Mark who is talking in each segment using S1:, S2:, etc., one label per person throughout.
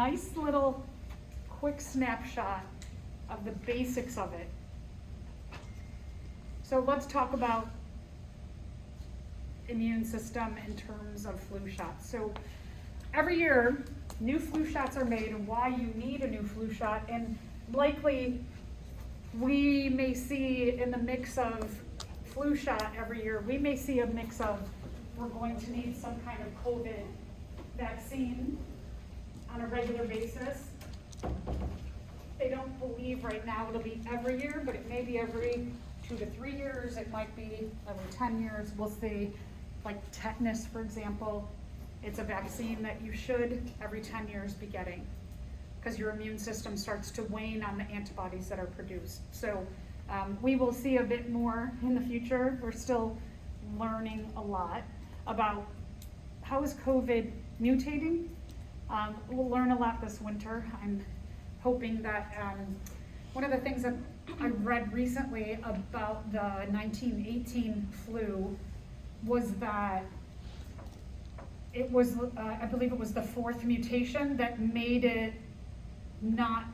S1: nice little quick snapshot of the basics of it. So let's talk about immune system in terms of flu shots. So every year, new flu shots are made, and why you need a new flu shot, and likely we may see in the mix of flu shot every year, we may see a mix of we're going to need some kind of COVID vaccine on a regular basis. They don't believe right now it'll be every year, but it may be every 2 to 3 years. It might be every 10 years. We'll see, like tetanus, for example. It's a vaccine that you should every 10 years be getting because your immune system starts to wane on the antibodies that are produced. So we will see a bit more in the future. We're still learning a lot about how is COVID mutating. We'll learn a lot this winter. I'm hoping that one of the things that I read recently about the 1918 flu was that it was, I believe it was the 4th mutation that made it not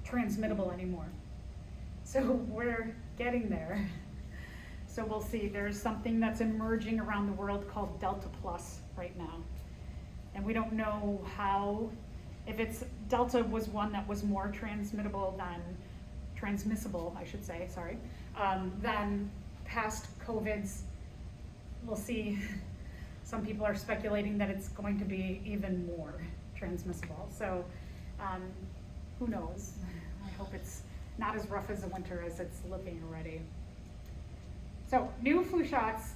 S1: transmittable anymore. So we're getting there. So we'll see. There's something that's emerging around the world called Delta Plus right now. And we don't know how, if it's, Delta was one that was more transmissible, I should say, sorry, than past COVIDs. We'll see. Some people are speculating that it's going to be even more transmissible. So who knows? I hope it's not as rough as the winter as it's looking already. So new flu shots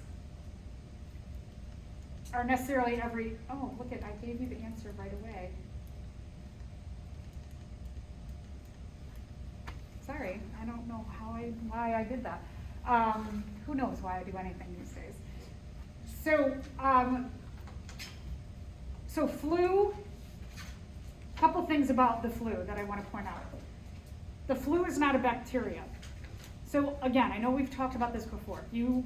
S1: are necessarily every, oh, look at, I gave you the answer right away. Sorry, I don't know why I did that. Who knows why I do anything these days. So, so flu, a couple things about the flu that I want to point out. The flu is not a bacteria. So again, I know we've talked about this before. In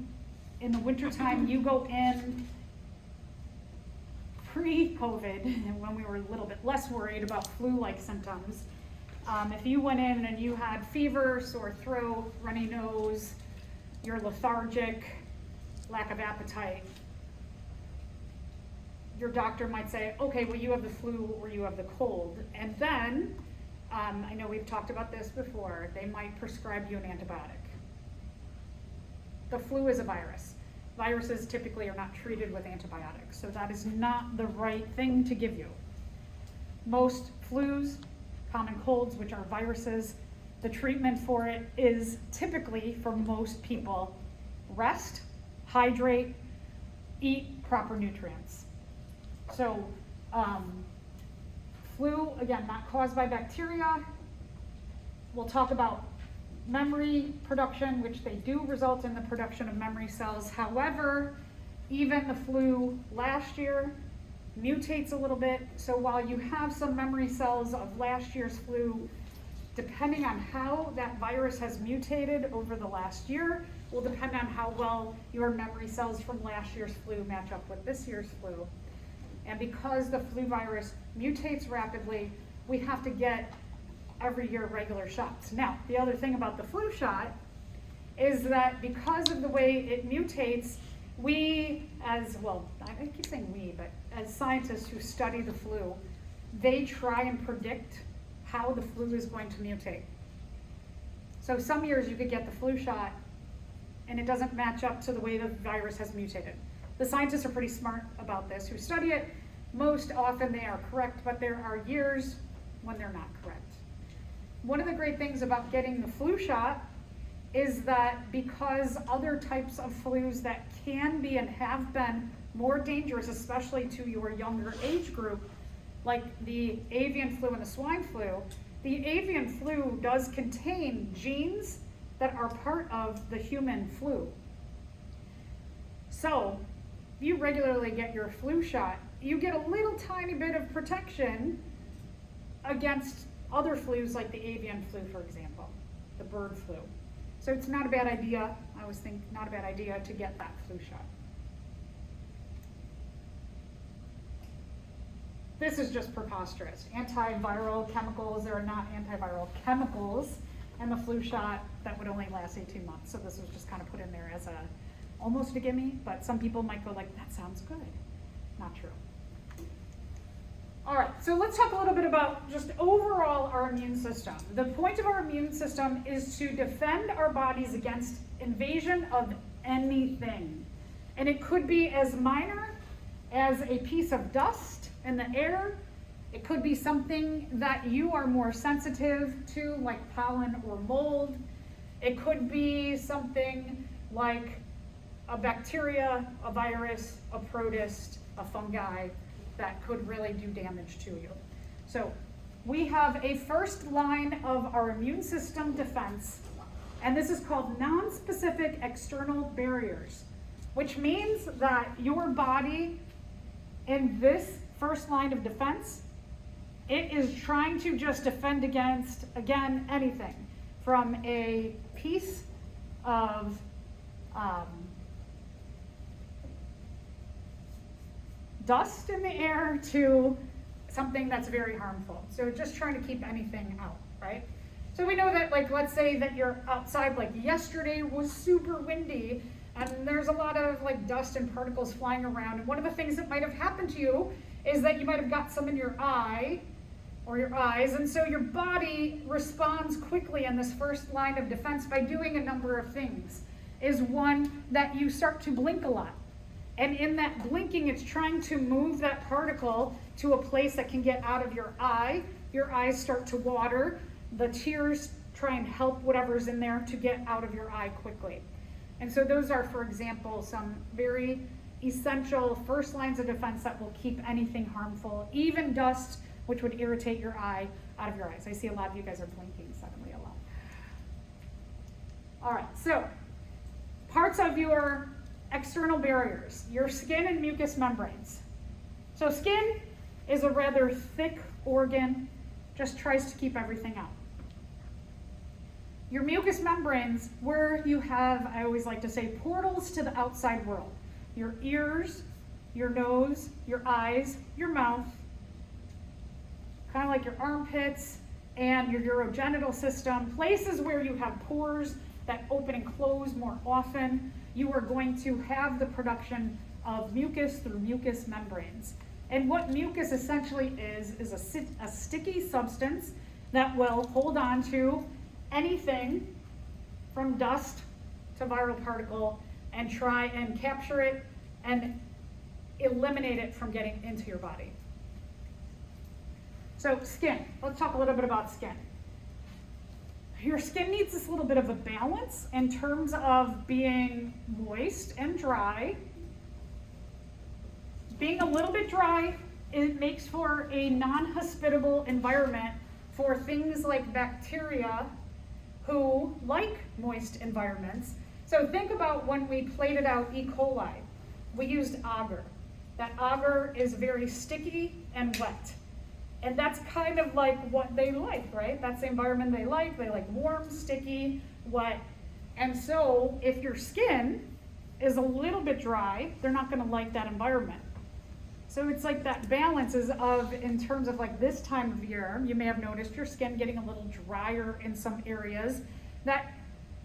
S1: the wintertime, you go in pre-COVID, when we were a little bit less worried about flu-like symptoms. If you went in and you had fever, sore throat, runny nose, you're lethargic, lack of appetite, your doctor might say, okay, well, you have the flu or you have the cold. And then, I know we've talked about this before, they might prescribe you an antibiotic. The flu is a virus. Viruses typically are not treated with antibiotics, so that is not the right thing to give you. Most flus, common colds, which are viruses, the treatment for it is typically, for most people, rest, hydrate, eat proper nutrients. So flu, again, not caused by bacteria. We'll talk about memory production, which they do result in the production of memory cells. However, even the flu last year mutates a little bit. So while you have some memory cells of last year's flu, depending on how that virus has mutated over the last year, will depend on how well your memory cells from last year's flu match up with this year's flu. And because the flu virus mutates rapidly, we have to get every year regular shots. Now, the other thing about the flu shot is that because of the way it mutates, we as, well, I keep saying we, but as scientists who study the flu, they try and predict how the flu is going to mutate. So some years you could get the flu shot and it doesn't match up to the way the virus has mutated. The scientists are pretty smart about this who study it. Most often they are correct, but there are years when they're not correct. One of the great things about getting the flu shot is that because other types of flus that can be and have been more dangerous, especially to your younger age group, like the avian flu and the swine flu, the avian flu does contain genes that are part of the human flu. So, if you regularly get your flu shot, you get a little tiny bit of protection against other flus like the avian flu, for example, the bird flu. So it's not a bad idea, I always think not a bad idea to get that flu shot. this is just preposterous. Antiviral chemicals, there are not antiviral chemicals, and the flu shot, that would only last 18 months. So this was just kind of put in there as almost a gimme, but some people might go like, that sounds good. Not true. All right, so let's talk a little bit about just overall our immune system. The point of our immune system is to defend our bodies against invasion of anything. And it could be as minor as a piece of dust in the air. It could be something that you are more sensitive to, like pollen or mold. It could be something like a bacteria, a virus, a protist, a fungi that could really do damage to you. So we have a first line of our immune system defense, and this is called non-specific external barriers, which means that your body in this first line of defense, it is trying to just defend against, again, anything from a piece of dust in the air to something that's very harmful. So just trying to keep anything out, right? So we know that, like, let's say that you're outside, like yesterday was super windy and there's a lot of like dust and particles flying around. And one of the things that might have happened to you is that you might have got some in your eye or your eyes. And so your body responds quickly in this first line of defense by doing a number of things. Is one, that you start to blink a lot. And in that blinking, it's trying to move that particle to a place that can get out of your eye. Your eyes start to water. The tears try and help whatever's in there to get out of your eye quickly. And so those are, for example, some very essential first lines of defense that will keep anything harmful, even dust, which would irritate your eye, out of your eyes. I see a lot of you guys are blinking suddenly a lot. All right, so parts of your external barriers, your skin and mucous membranes. So skin is a rather thick organ, just tries to keep everything out. Your mucous membranes, where you have, I always like to say, portals to the outside world. Your ears, your nose, your eyes, your mouth, kind of like your armpits and your urogenital system, places where you have pores that open and close more often. You are going to have the production of mucus through mucous membranes. And what mucus essentially is a sticky substance that will hold on to anything from dust to viral particle and try and capture it and eliminate it from getting into your body. So skin, let's talk a little bit about skin. Your skin needs this little bit of a balance in terms of being moist and dry. Being a little bit dry, it makes for a non-hospitable environment for things like bacteria who like moist environments. So think about when we plated out E. coli, we used agar. That agar is very sticky and wet. And that's kind of like what they like, right? That's the environment they like. They like warm, sticky, wet. And so if your skin is a little bit dry, they're not gonna like that environment. So it's like that balance is of, in terms of like this time of year, you may have noticed your skin getting a little drier in some areas that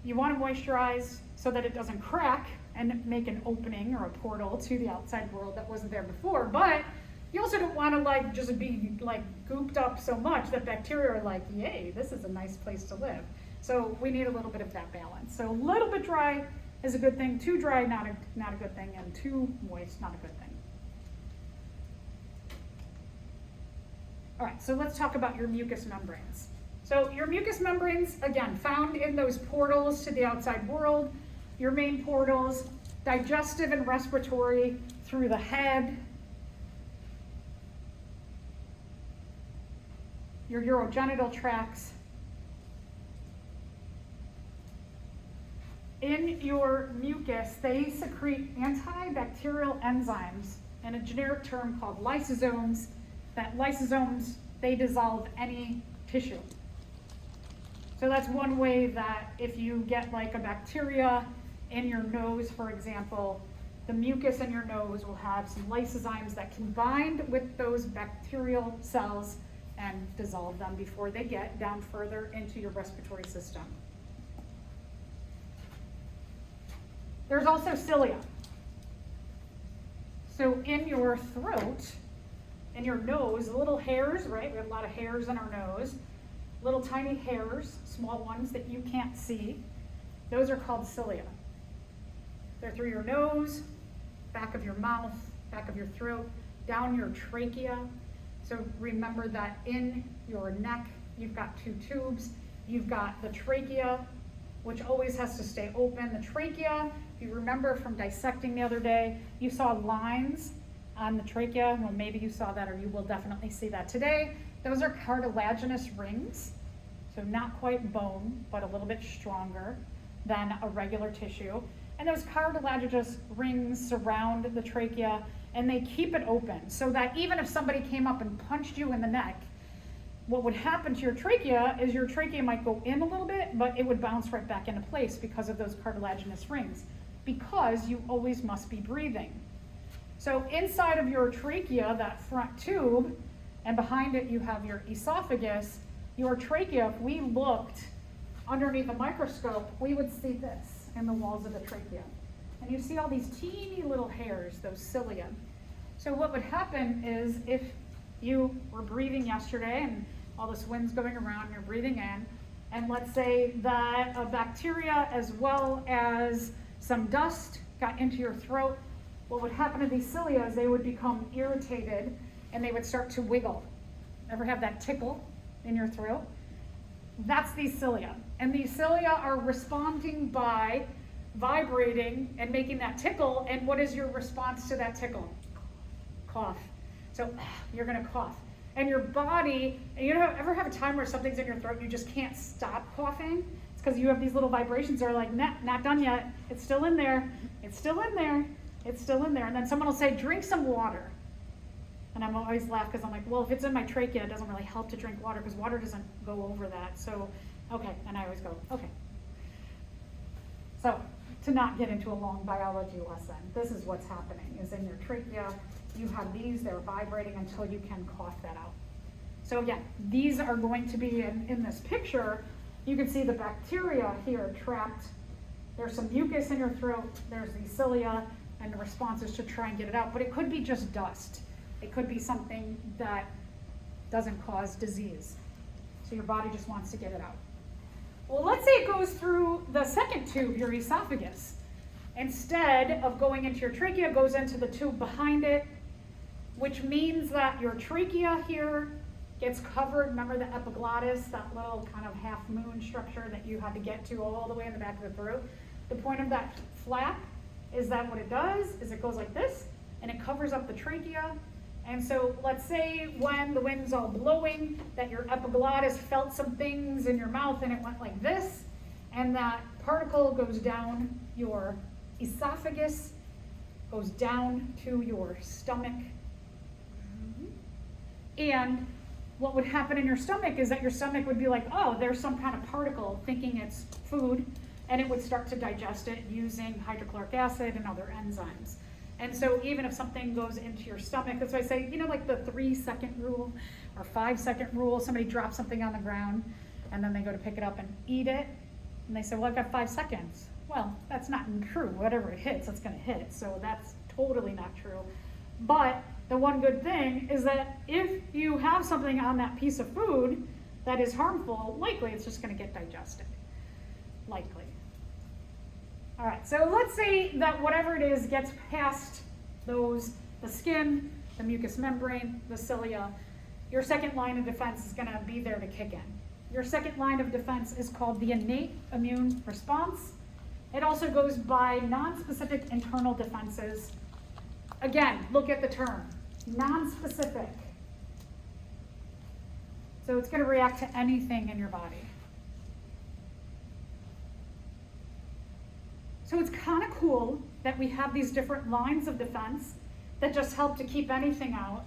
S1: you want to moisturize so that it doesn't crack and make an opening or a portal to the outside world that wasn't there before. But you also don't want to like just be like gooped up so much that bacteria are like, yay, this is a nice place to live. So we need a little bit of that balance. So a little bit dry is a good thing. Too dry, not a good thing. And too moist, not a good thing. All right, so let's talk about your mucous membranes. So your mucous membranes, again, found in those portals to the outside world. Your main portals, digestive and respiratory through the head, your urogenital tracts. In your mucus, they secrete antibacterial enzymes and a generic term called lysosomes. That lysosomes, they dissolve any tissue. So that's one way that if you get like a bacteria in your nose, for example, the mucus in your nose will have some lysozymes that can bind with those bacterial cells and dissolve them before they get down further into your respiratory system. There's also cilia. So in your throat, in your nose, little hairs, right? We have a lot of hairs in our nose. Little tiny hairs, small ones that you can't see. Those are called cilia. They're through your nose, back of your mouth, back of your throat, down your trachea. So remember that in your neck, you've got two tubes. You've got the trachea, which always has to stay open. The trachea, if you remember from dissecting the other day, you saw lines on the trachea. Well, maybe you saw that, or you will definitely see that today. Those are cartilaginous rings. So not quite bone, but a little bit stronger than a regular tissue. And those cartilaginous rings surround the trachea, and they keep it open so that even if somebody came up and punched you in the neck, what would happen to your trachea is your trachea might go in a little bit, but it would bounce right back into place because of those cartilaginous rings, because you always must be breathing. So inside of your trachea, that front tube, and behind it you have your esophagus, your trachea, if we looked underneath a microscope, we would see this in the walls of the trachea. And you see all these teeny little hairs, those cilia. So what would happen is if you were breathing yesterday and all this wind's going around and you're breathing in, and let's say that a bacteria as well as some dust got into your throat, what would happen to these cilia is they would become irritated and they would start to wiggle. Ever have that tickle in your throat? That's these cilia. And these cilia are responding by vibrating and making that tickle. And what is your response to that tickle? Cough. So you're gonna cough. And your body, and you don't ever have a time where something's in your throat and you just can't stop coughing? It's because you have these little vibrations that are like, nah, not done yet. It's still in there. It's still in there. It's still in there. And then someone will say, drink some water. And I'm always laugh because I'm like, well, if it's in my trachea, it doesn't really help to drink water because water doesn't go over that. So, okay. And I always go, okay. So to not get into a long biology lesson, this is what's happening is in your trachea, you have these, they're vibrating until you can cough that out. So again, these are going to be in this picture. You can see the bacteria here trapped. There's some mucus in your throat. There's the cilia and the response is to try and get it out. But it could be just dust. It could be something that doesn't cause disease. So your body just wants to get it out. Well, let's say it goes through the second tube, your esophagus. Instead of going into your trachea, it goes into the tube behind it, which means that your trachea here gets covered. Remember the epiglottis, that little kind of half moon structure that you had to get to all the way in the back of the throat? The point of that flap is that what it does is it goes like this, and it covers up the trachea. And so let's say when the wind's all blowing, that your epiglottis felt some things in your mouth and it went like this, and that particle goes down your esophagus, goes down to your stomach. And what would happen in your stomach is that your stomach would be like, oh, there's some kind of particle, thinking it's food, and it would start to digest it using hydrochloric acid and other enzymes. And so even if something goes into your stomach, that's why I say, you know, like the 3-second rule or 5-second rule, somebody drops something on the ground and then they go to pick it up and eat it. And they say, well, I've got 5 seconds. Well, that's not true. Whatever it hits, it's gonna hit. So that's totally not true. But the one good thing is that if you have something on that piece of food that is harmful, likely it's just gonna get digested, likely. All right, so let's say that whatever it is gets past the skin, the mucous membrane, the cilia. Your second line of defense is gonna be there to kick in. Your second line of defense is called the innate immune response. It also goes by non-specific internal defenses. Again, look at the term, non-specific. So it's gonna react to anything in your body. So it's kind of cool that we have these different lines of defense that just help to keep anything out,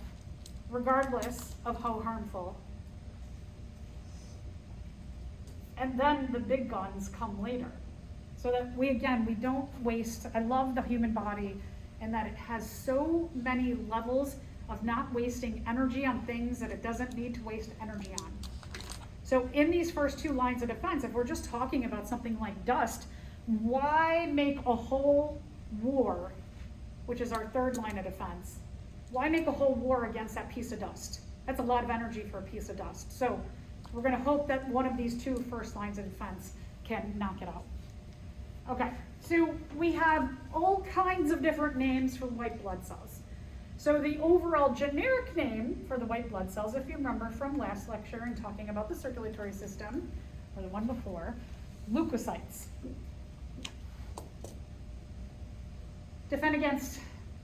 S1: regardless of how harmful. And then the big guns come later. So that we don't waste. I love the human body in that it has so many levels of not wasting energy on things that it doesn't need to waste energy on. So in these first two lines of defense, if we're just talking about something like dust, why make a whole war, which is our third line of defense, why make a whole war against that piece of dust? That's a lot of energy for a piece of dust. So we're going to hope that one of these two first lines of defense can knock it out. Okay, so we have all kinds of different names for white blood cells. So the overall generic name for the white blood cells, if you remember from last lecture and talking about the circulatory system, or the one before, leukocytes.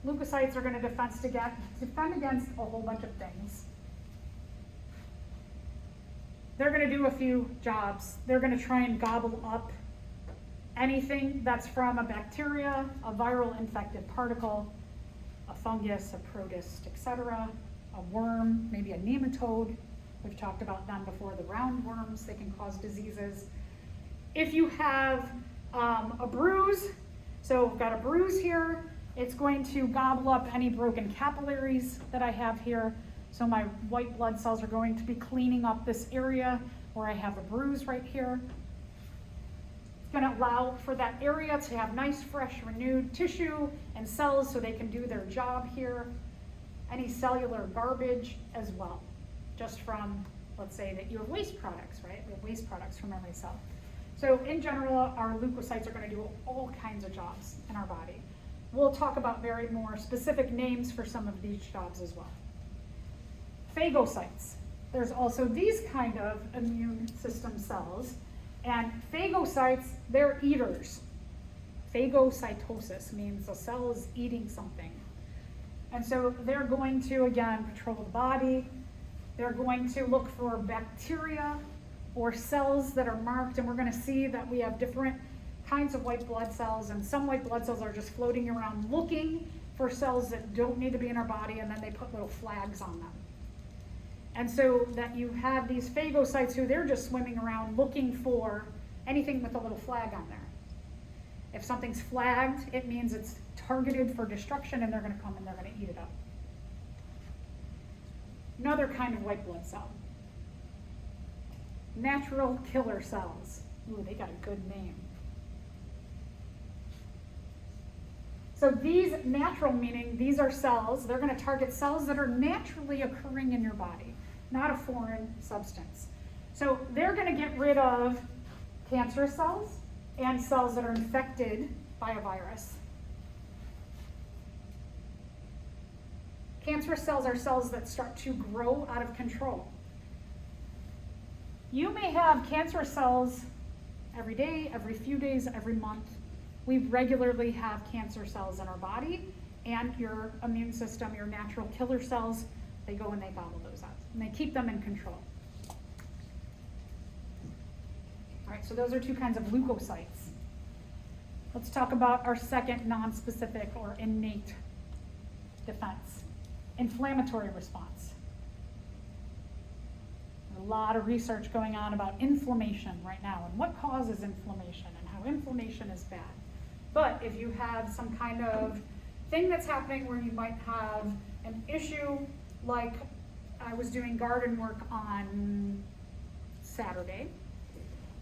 S1: Leukocytes are going to defend against a whole bunch of things. They're going to do a few jobs. They're going to try and gobble up anything that's from a bacteria, a viral infected particle, a fungus, a protist, etc., a worm, maybe a nematode. We've talked about them before, the roundworms, they can cause diseases. If you have a bruise, so I've got a bruise here, it's going to gobble up any broken capillaries that I have here. So my white blood cells are going to be cleaning up this area where I have a bruise right here. It's going to allow for that area to have nice, fresh, renewed tissue and cells so they can do their job here. Any cellular garbage as well, just from, let's say that you have waste products, right? We have waste products from every cell. So in general, our leukocytes are going to do all kinds of jobs in our body. We'll talk about very more specific names for some of these jobs as well. Phagocytes. There's also these kind of immune system cells, and phagocytes, they're eaters. Phagocytosis means a cell is eating something. And so they're going to, again, patrol the body. They're going to look for bacteria or cells that are marked, and we're going to see that we have different kinds of white blood cells, and some white blood cells are just floating around looking for cells that don't need to be in our body, and then they put little flags on them. And so that you have these phagocytes who they're just swimming around looking for anything with a little flag on there. If something's flagged, it means it's targeted for destruction and they're going to come and they're going to eat it up. Another kind of white blood cell. Natural killer cells. Ooh, they got a good name. So these natural, meaning these are cells, they're going to target cells that are naturally occurring in your body, not a foreign substance. So they're going to get rid of cancerous cells and cells that are infected by a virus. Cancerous cells are cells that start to grow out of control. You may have cancerous cells every day, every few days, every month. We regularly have cancer cells in our body, and your immune system, your natural killer cells, they go and they gobble those up, and they keep them in control. All right, so those are two kinds of leukocytes. Let's talk about our second non-specific or innate defense, inflammatory response. There's a lot of research going on about inflammation right now and what causes inflammation and how inflammation is bad. But if you have some kind of thing that's happening where you might have an issue, like I was doing garden work on Saturday,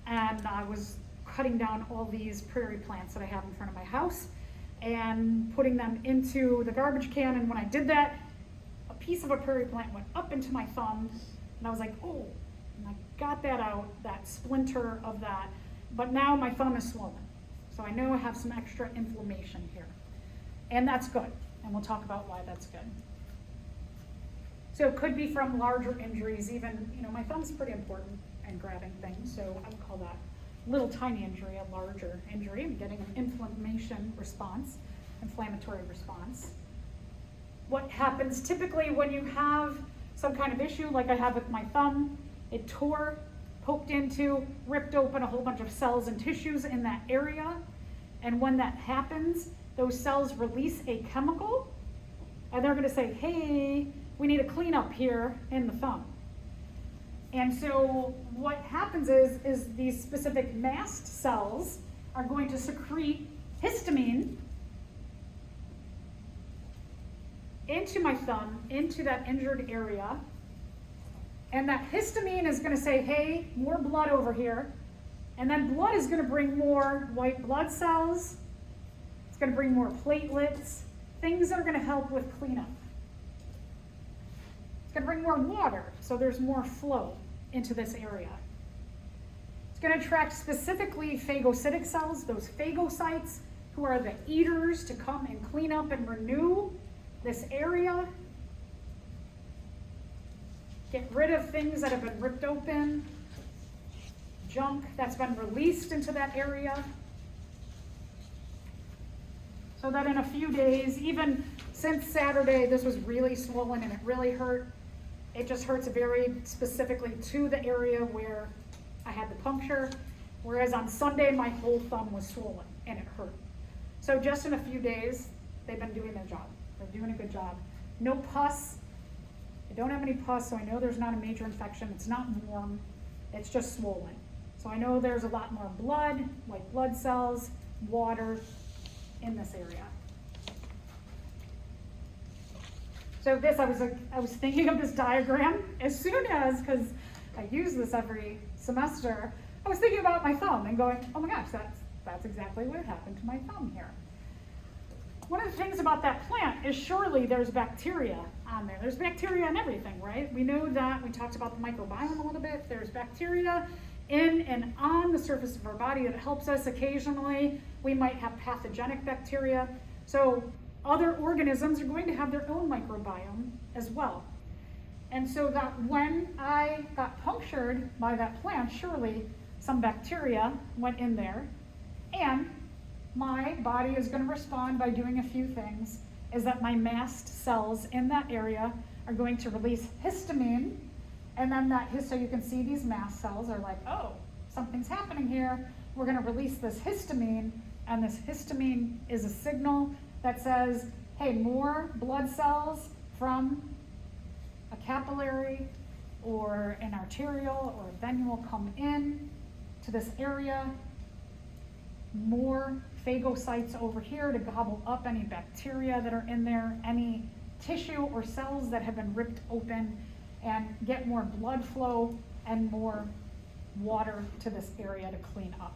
S1: and I was cutting down all these prairie plants that I have in front of my house and putting them into the garbage can, and when I did that, a piece of a prairie plant went up into my thumb, and I was like, oh, and I got that out, that splinter of that, but now my thumb is swollen. So I know I have some extra inflammation here. And that's good. And we'll talk about why that's good. So it could be from larger injuries, even, my thumb's pretty important in grabbing things, so I would call that little tiny injury a larger injury. I'm getting an inflammatory response. What happens typically when you have some kind of issue, like I have with my thumb, it tore, poked into, ripped open a whole bunch of cells and tissues in that area. And when that happens, those cells release a chemical, and they're going to say, hey, we need a cleanup here in the thumb. And so what happens is these specific mast cells are going to secrete histamine into my thumb, into that injured area. And that histamine is going to say, hey, more blood over here. And then blood is going to bring more white blood cells. It's going to bring more platelets, things that are going to help with cleanup. It's going to bring more water, so there's more flow into this area. It's going to attract specifically phagocytic cells, those phagocytes who are the eaters, to come and clean up and renew this area. Get rid of things that have been ripped open, junk that's been released into that area. So that in a few days, even since Saturday, this was really swollen and it really hurt. It just hurts very specifically to the area where I had the puncture, whereas on Sunday, my whole thumb was swollen and it hurt. So just in a few days, they've been doing their job. They're doing a good job. No pus. I don't have any pus, so I know there's not a major infection. It's not warm. It's just swollen. So I know there's a lot more blood, white blood cells, water in this area. So this, I was thinking of this diagram as soon as, because I use this every semester, I was thinking about my thumb and going, oh my gosh, that's exactly what happened to my thumb here. One of the things about that plant is surely there's bacteria on there. There's bacteria in everything, right? We know that. We talked about the microbiome a little bit. There's bacteria in and on the surface of our body that helps us occasionally. We might have pathogenic bacteria. So other organisms are going to have their own microbiome as well. And so that when I got punctured by that plant, surely some bacteria went in there, and my body is going to respond by doing a few things, is that my mast cells in that area are going to release histamine, and then so you can see these mast cells are like, oh, something's happening here. We're going to release this histamine, and this histamine is a signal that says, hey, more blood cells from a capillary or an arterial or a venule come in to this area. More phagocytes over here to gobble up any bacteria that are in there, any tissue or cells that have been ripped open, and get more blood flow and more water to this area to clean up.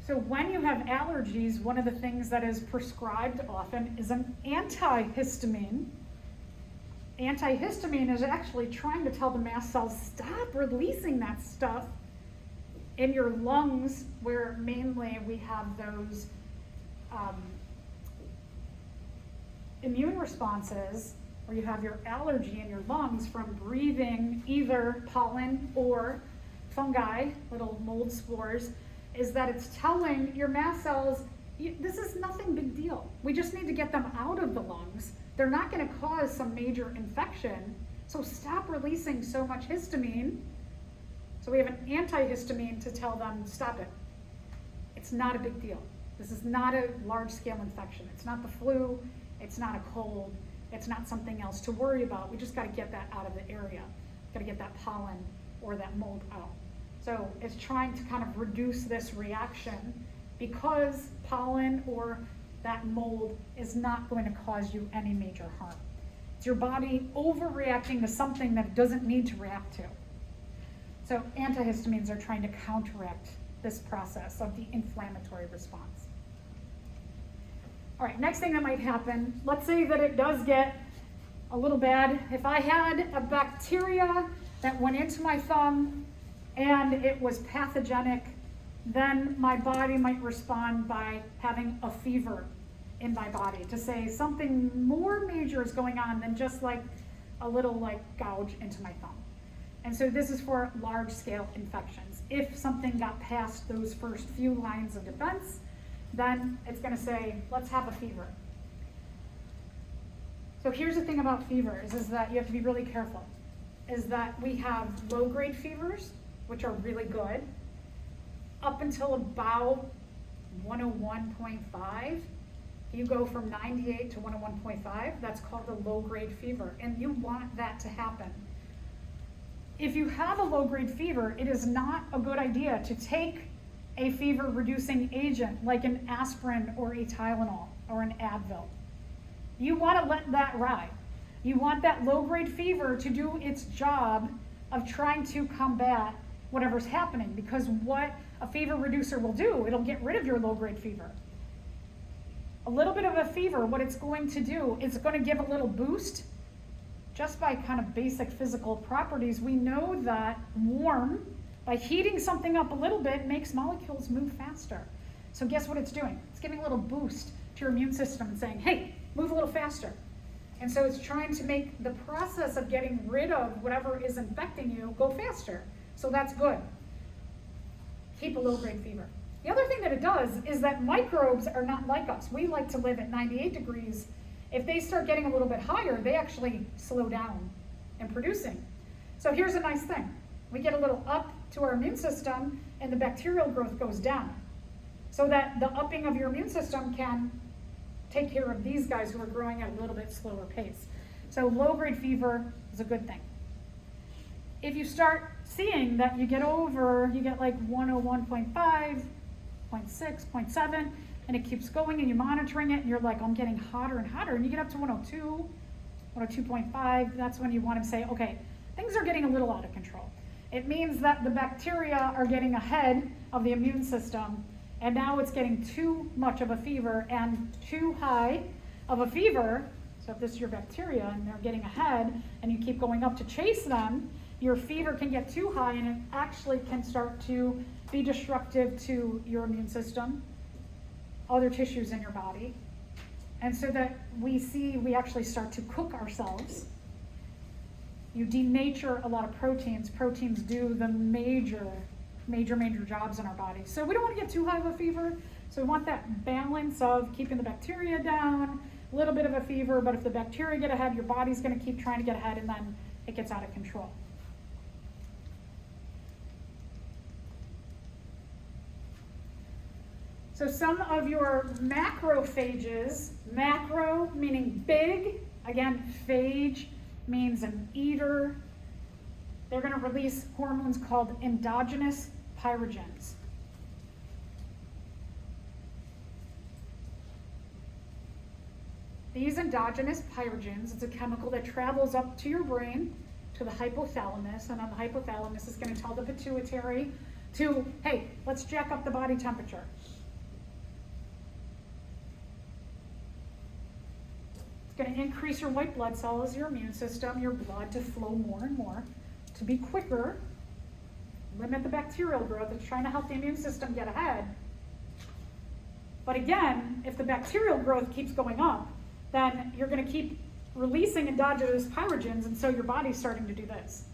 S1: So when you have allergies, one of the things that is prescribed often is an antihistamine. Antihistamine is actually trying to tell the mast cells, stop releasing that stuff in your lungs, where mainly we have those immune responses, where you have your allergy in your lungs from breathing either pollen or fungi, little mold spores, is that it's telling your mast cells, this is nothing big deal. We just need to get them out of the lungs. They're not going to cause some major infection, so stop releasing so much histamine. So we have an antihistamine to tell them, stop it. It's not a big deal. This is not a large-scale infection. It's not the flu. It's not a cold. It's not something else to worry about. We just got to get that out of the area. Got to get that pollen or that mold out. So it's trying to kind of reduce this reaction, because pollen or that mold is not going to cause you any major harm. It's your body overreacting to something that it doesn't need to react to. So antihistamines are trying to counteract this process of the inflammatory response. All right, next thing that might happen, let's say that it does get a little bad. If I had a bacteria that went into my thumb and it was pathogenic, then my body might respond by having a fever in my body to say something more major is going on than just like a little gouge into my thumb. And so this is for large scale infections. If something got past those first few lines of defense, then it's going to say, let's have a fever. So here's the thing about fevers, is that you have to be really careful, is that we have low grade fevers, which are really good, up until about 101.5. You go from 98 to 101.5, that's called a low grade fever, and you want that to happen. If you have a low grade fever, it is not a good idea to take a fever reducing agent like an aspirin or a Tylenol or an Advil. You want to let that ride. You want that low-grade fever to do its job of trying to combat whatever's happening, because what a fever reducer will do, it'll get rid of your low-grade fever. A little bit of a fever, what it's going to do, is going to give a little boost. Just by kind of basic physical properties, we know that warm, by heating something up a little bit, makes molecules move faster. So guess what it's doing? It's giving a little boost to your immune system and saying, hey, move a little faster. And so it's trying to make the process of getting rid of whatever is infecting you go faster. So that's good. Keep a low-grade fever. The other thing that it does is that microbes are not like us. We like to live at 98 degrees. If they start getting a little bit higher, they actually slow down in producing. So here's a nice thing. We get a little up to our immune system and the bacterial growth goes down. So that the upping of your immune system can take care of these guys who are growing at a little bit slower pace. So low-grade fever is a good thing. If you start seeing that you get like 101.5, 0.6, 0.7, and it keeps going and you're monitoring it and you're like, I'm getting hotter and hotter, and you get up to 102, 102.5, that's when you want to say, okay, things are getting a little out of control. It means that the bacteria are getting ahead of the immune system, and now it's getting too much of a fever and too high of a fever. So if this is your bacteria and they're getting ahead and you keep going up to chase them, your fever can get too high and it actually can start to be destructive to your immune system, other tissues in your body. And so that we actually start to cook ourselves. You denature a lot of proteins. Proteins do the major jobs in our body. So we don't want to get too high of a fever. So we want that balance of keeping the bacteria down, a little bit of a fever, but if the bacteria get ahead, your body's going to keep trying to get ahead, and then it gets out of control. So some of your macrophages, macro meaning big, again, phage means an eater. They're going to release hormones called endogenous pyrogens. These endogenous pyrogens, it's a chemical that travels up to your brain, to the hypothalamus, and on the hypothalamus is going to tell the pituitary to, hey, let's jack up the body temperature. It's going to increase your white blood cells, your immune system, your blood to flow more and more, to be quicker, limit the bacterial growth. It's trying to help the immune system get ahead. But again, if the bacterial growth keeps going up, then you're going to keep releasing endogenous pyrogens, and so your body's starting to do this.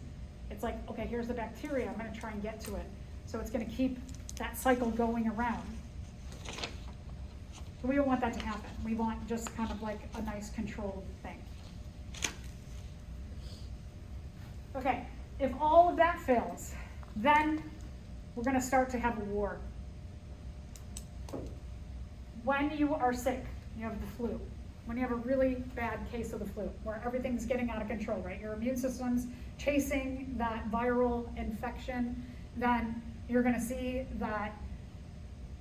S1: It's like, okay, here's the bacteria, I'm going to try and get to it. So it's going to keep that cycle going around. So we don't want that to happen. We want just kind of like a nice controlled thing. Okay, if all of that fails, then we're going to start to have a war. When you are sick, you have the flu. When you have a really bad case of the flu, where everything's getting out of control, right? Your immune system's chasing that viral infection, then you're going to see that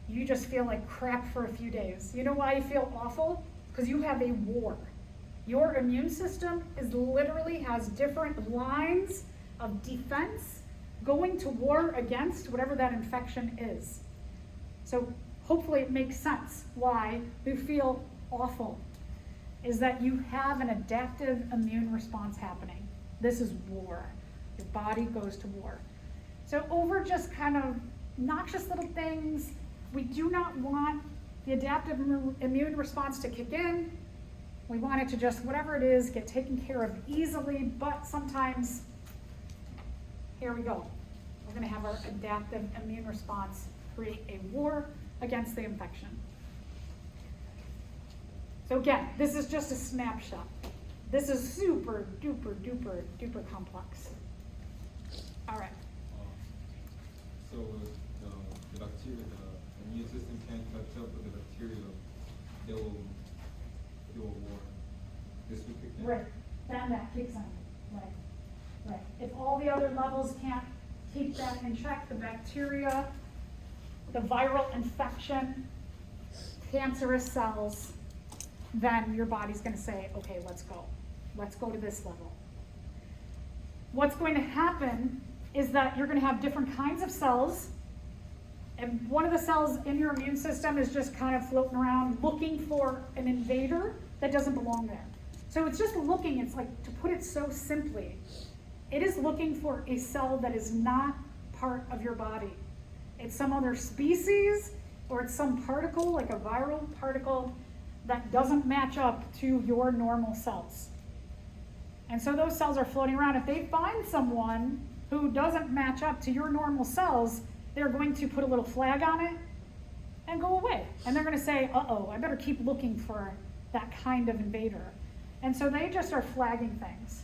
S1: you just feel like crap for a few days. You know why you feel awful? Because you have a war. Your immune system literally has different lines of defense going to war against whatever that infection is. So hopefully it makes sense why you feel awful, is that you have an adaptive immune response happening. This is war. Your body goes to war. So over just kind of noxious little things, we do not want the adaptive immune response to kick in. We want it to just, whatever it is, get taken care of easily, but sometimes, here we go. We're going to have our adaptive immune response create a war against the infection. So again, this is just a snapshot. This is super duper duper duper complex. All right.
S2: So the bacteria, the immune system can't catch up with the bacteria. They will war. This will kick in.
S1: Right. Then that kicks in. Right. Right. If all the other levels can't keep that in check, the bacteria, the viral infection, cancerous cells, then your body's gonna say, okay, let's go. Let's go to this level. What's going to happen is that you're gonna have different kinds of cells, and one of the cells in your immune system is just kind of floating around looking for an invader that doesn't belong there. So it's just looking, it's like, to put it so simply, it is looking for a cell that is not part of your body. It's some other species, or it's some particle, like a viral particle, that doesn't match up to your normal cells. And so those cells are floating around. If they find someone who doesn't match up to your normal cells, they're going to put a little flag on it and go away. And they're going to say, uh-oh, I better keep looking for that kind of invader. And so they just are flagging things.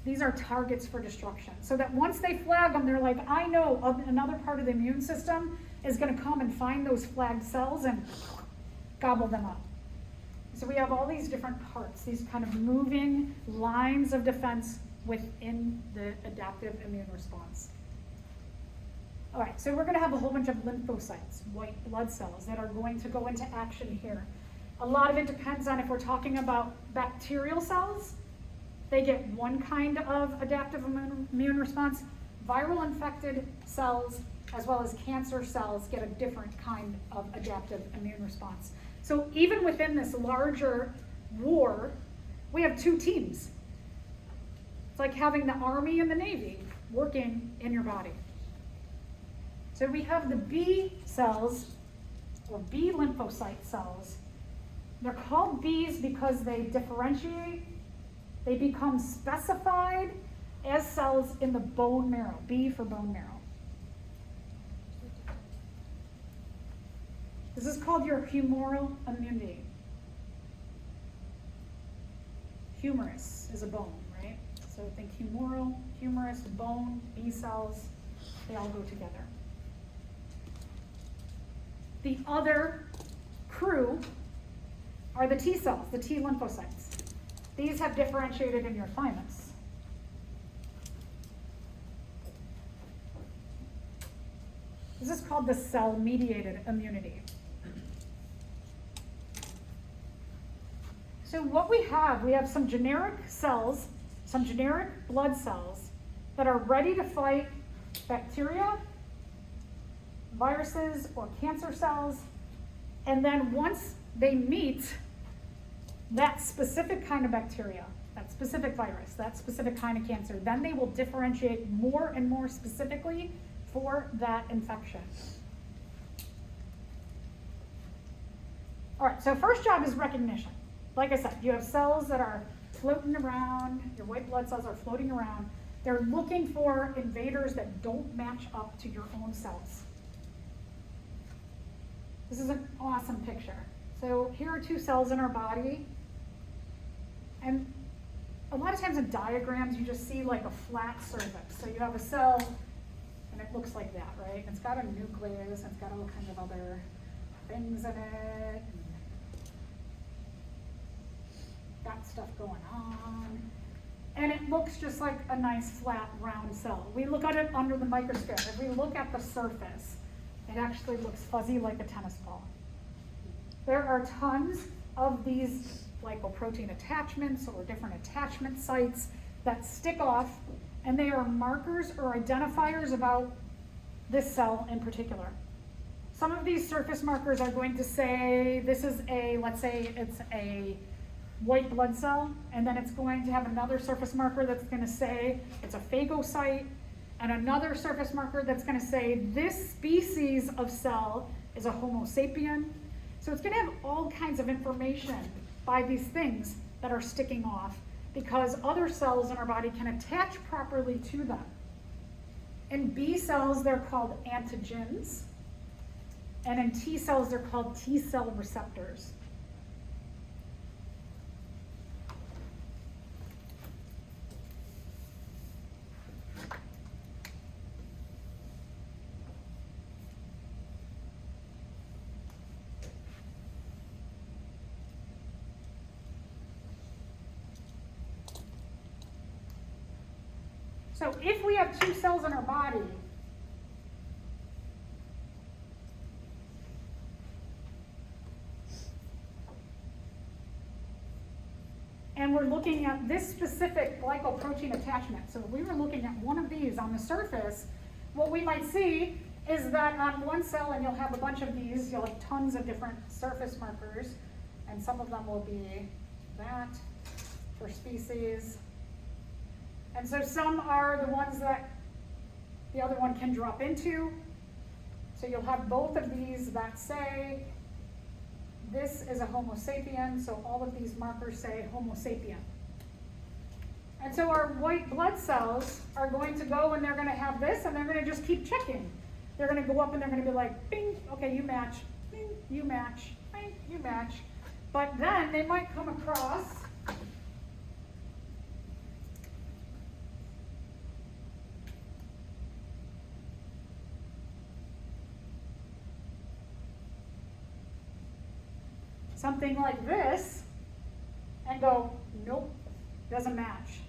S1: These are targets for destruction. So that once they flag them, they're like, I know another part of the immune system is going to come and find those flagged cells and gobble them up. So we have all these different parts, these kind of moving lines of defense within the adaptive immune response. All right, so we're going to have a whole bunch of lymphocytes, white blood cells, that are going to go into action here. A lot of it depends on if we're talking about bacterial cells. They get one kind of adaptive immune response. Viral infected cells, as well as cancer cells, get a different kind of adaptive immune response. So even within this larger war, we have two teams. It's like having the Army and the Navy working in your body. So we have the B cells, or B lymphocyte cells. They're called Bs because they differentiate. They become specified as cells in the bone marrow, B for bone marrow. This is called your humoral immunity. Humerus is a bone, right? So think humoral, humerus, bone, B cells, they all go together. The other crew are the T cells, the T lymphocytes. These have differentiated in your thymus. This is called the cell-mediated immunity. So what we have some generic cells, some generic blood cells that are ready to fight bacteria, viruses, or cancer cells. And then once they meet that specific kind of bacteria, that specific virus, that specific kind of cancer, then they will differentiate more and more specifically for that infection. All right, so first job is recognition. Like I said, you have cells that are floating around, your white blood cells are floating around. They're looking for invaders that don't match up to your own cells. This is an awesome picture. So here are two cells in our body. And a lot of times in diagrams, you just see like a flat surface. So you have a cell, and it looks like that, right? It's got a nucleus, and it's got all kinds of other things in it. Got stuff going on. And it looks just like a nice flat round cell. We look at it under the microscope. If we look at the surface, it actually looks fuzzy like a tennis ball. There are tons of these lipoprotein attachments or different attachment sites that stick off, and they are markers or identifiers about this cell in particular. Some of these surface markers are going to say this is a, let's say it's a white blood cell, and then it's going to have another surface marker that's going to say it's a phagocyte, and another surface marker that's going to say this species of cell is a Homo sapien. So it's going to have all kinds of information by these things that are sticking off, because other cells in our body can attach properly to them. In B cells, they're called antigens, and in T cells, they're called T cell receptors. So if we have two cells in our body, we're looking at this specific glycoprotein attachment. So if we were looking at one of these on the surface, what we might see is that on one cell, and you'll have a bunch of these, you'll have tons of different surface markers, and some of them will be that for species. And so some are the ones that the other one can drop into. So you'll have both of these that say, this is a Homo sapien, so all of these markers say Homo sapien. And so our white blood cells are going to go and they're going to have this, and they're going to just keep checking. They're going to go up and they're going to be like, bing, okay, you match, bing, you match, bing, you match. But then they might come across something like this and go, nope, doesn't match.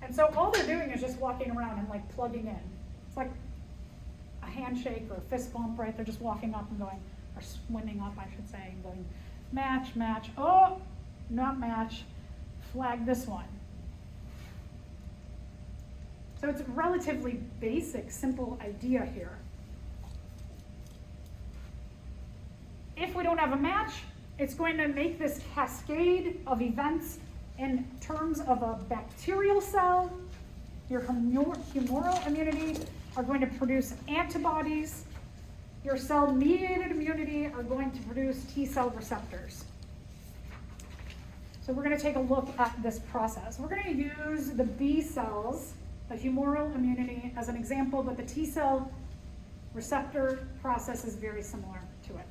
S1: And so all they're doing is just walking around and like plugging in. It's like a handshake or a fist bump, right? They're just walking up and going, or swimming up, I should say, and going, match, match, oh, not match, flag this one. So it's a relatively basic, simple idea here. If we don't have a match, it's going to make this cascade of events in terms of a bacterial cell. Your humoral immunity are going to produce antibodies. Your cell-mediated immunity are going to produce T-cell receptors. So we're going to take a look at this process. We're going to use the B cells, the humoral immunity, as an example, but the T-cell receptor process is very similar to it.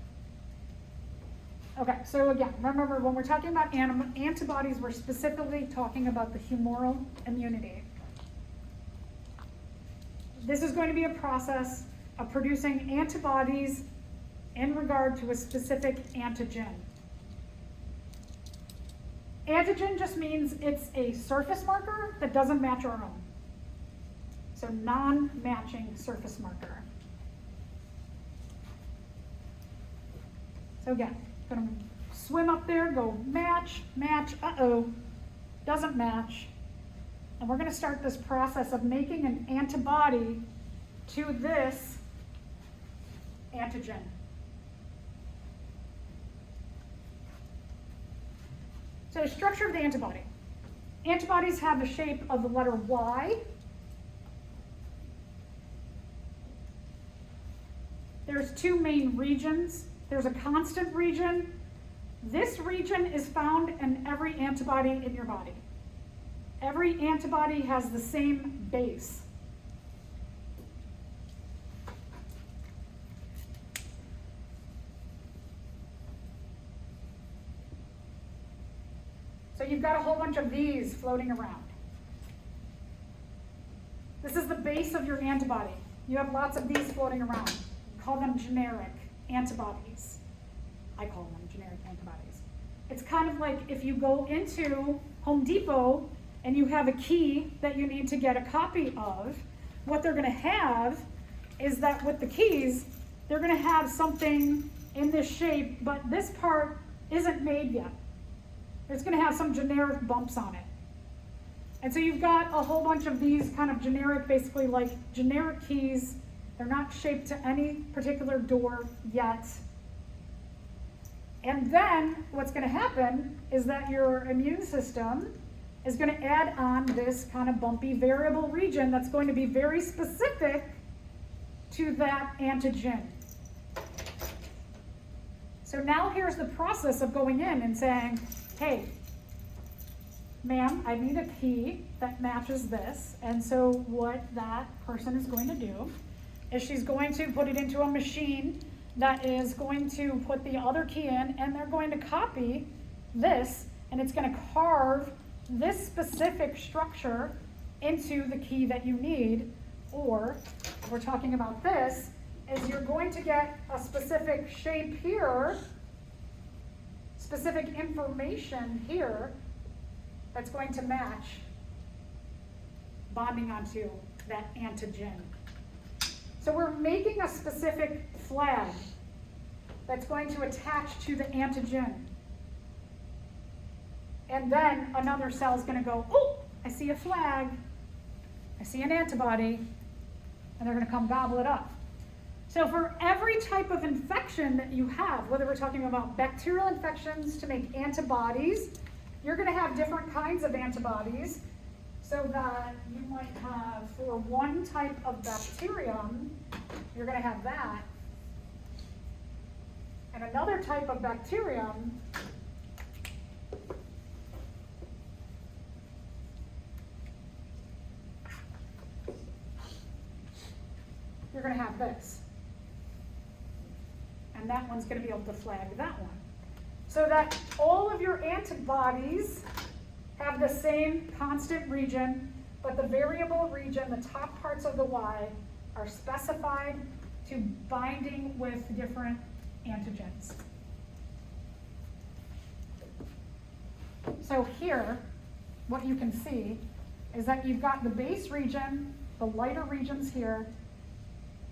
S1: Okay, so again, remember when we're talking about antibodies, we're specifically talking about the humoral immunity. This is going to be a process of producing antibodies in regard to a specific antigen. Antigen just means it's a surface marker that doesn't match our own. So non-matching surface marker. So again, gonna swim up there, go match, match, uh-oh, doesn't match. And we're gonna start this process of making an antibody to this antigen. So structure of the antibody. Antibodies have the shape of the letter Y. There's two main regions. There's a constant region. This region is found in every antibody in your body. Every antibody has the same base. So you've got a whole bunch of these floating around. This is the base of your antibody. You have lots of these floating around. Call them generic antibodies. I call them generic antibodies. It's kind of like if you go into Home Depot and you have a key that you need to get a copy of, what they're going to have is that with the keys, they're going to have something in this shape, but this part isn't made yet. It's going to have some generic bumps on it. And so you've got a whole bunch of these kind of generic, basically like generic keys. They're not shaped to any particular door yet. And then what's going to happen is that your immune system is going to add on this kind of bumpy variable region that's going to be very specific to that antigen. So now here's the process of going in and saying, hey, ma'am, I need a key that matches this. And so what that person is going to do is she's going to put it into a machine that is going to put the other key in, and they're going to copy this, and it's going to carve this specific structure into the key that you need. Or, if we're talking about this, is you're going to get a specific shape here, specific information here, that's going to match bonding onto that antigen. So we're making a specific flag that's going to attach to the antigen. And then another cell is going to go, oh, I see a flag, I see an antibody, and they're going to come gobble it up. So for every type of infection that you have, whether we're talking about bacterial infections to make antibodies, you're going to have different kinds of antibodies. So that you might have, for one type of bacterium, you're going to have that. And another type of bacterium, you're going to have this. And that one's going to be able to flag that one. So that all of your antibodies have the same constant region, but the variable region, the top parts of the Y, are specified to binding with different antigens. So here, what you can see is that you've got the base region, the lighter regions here,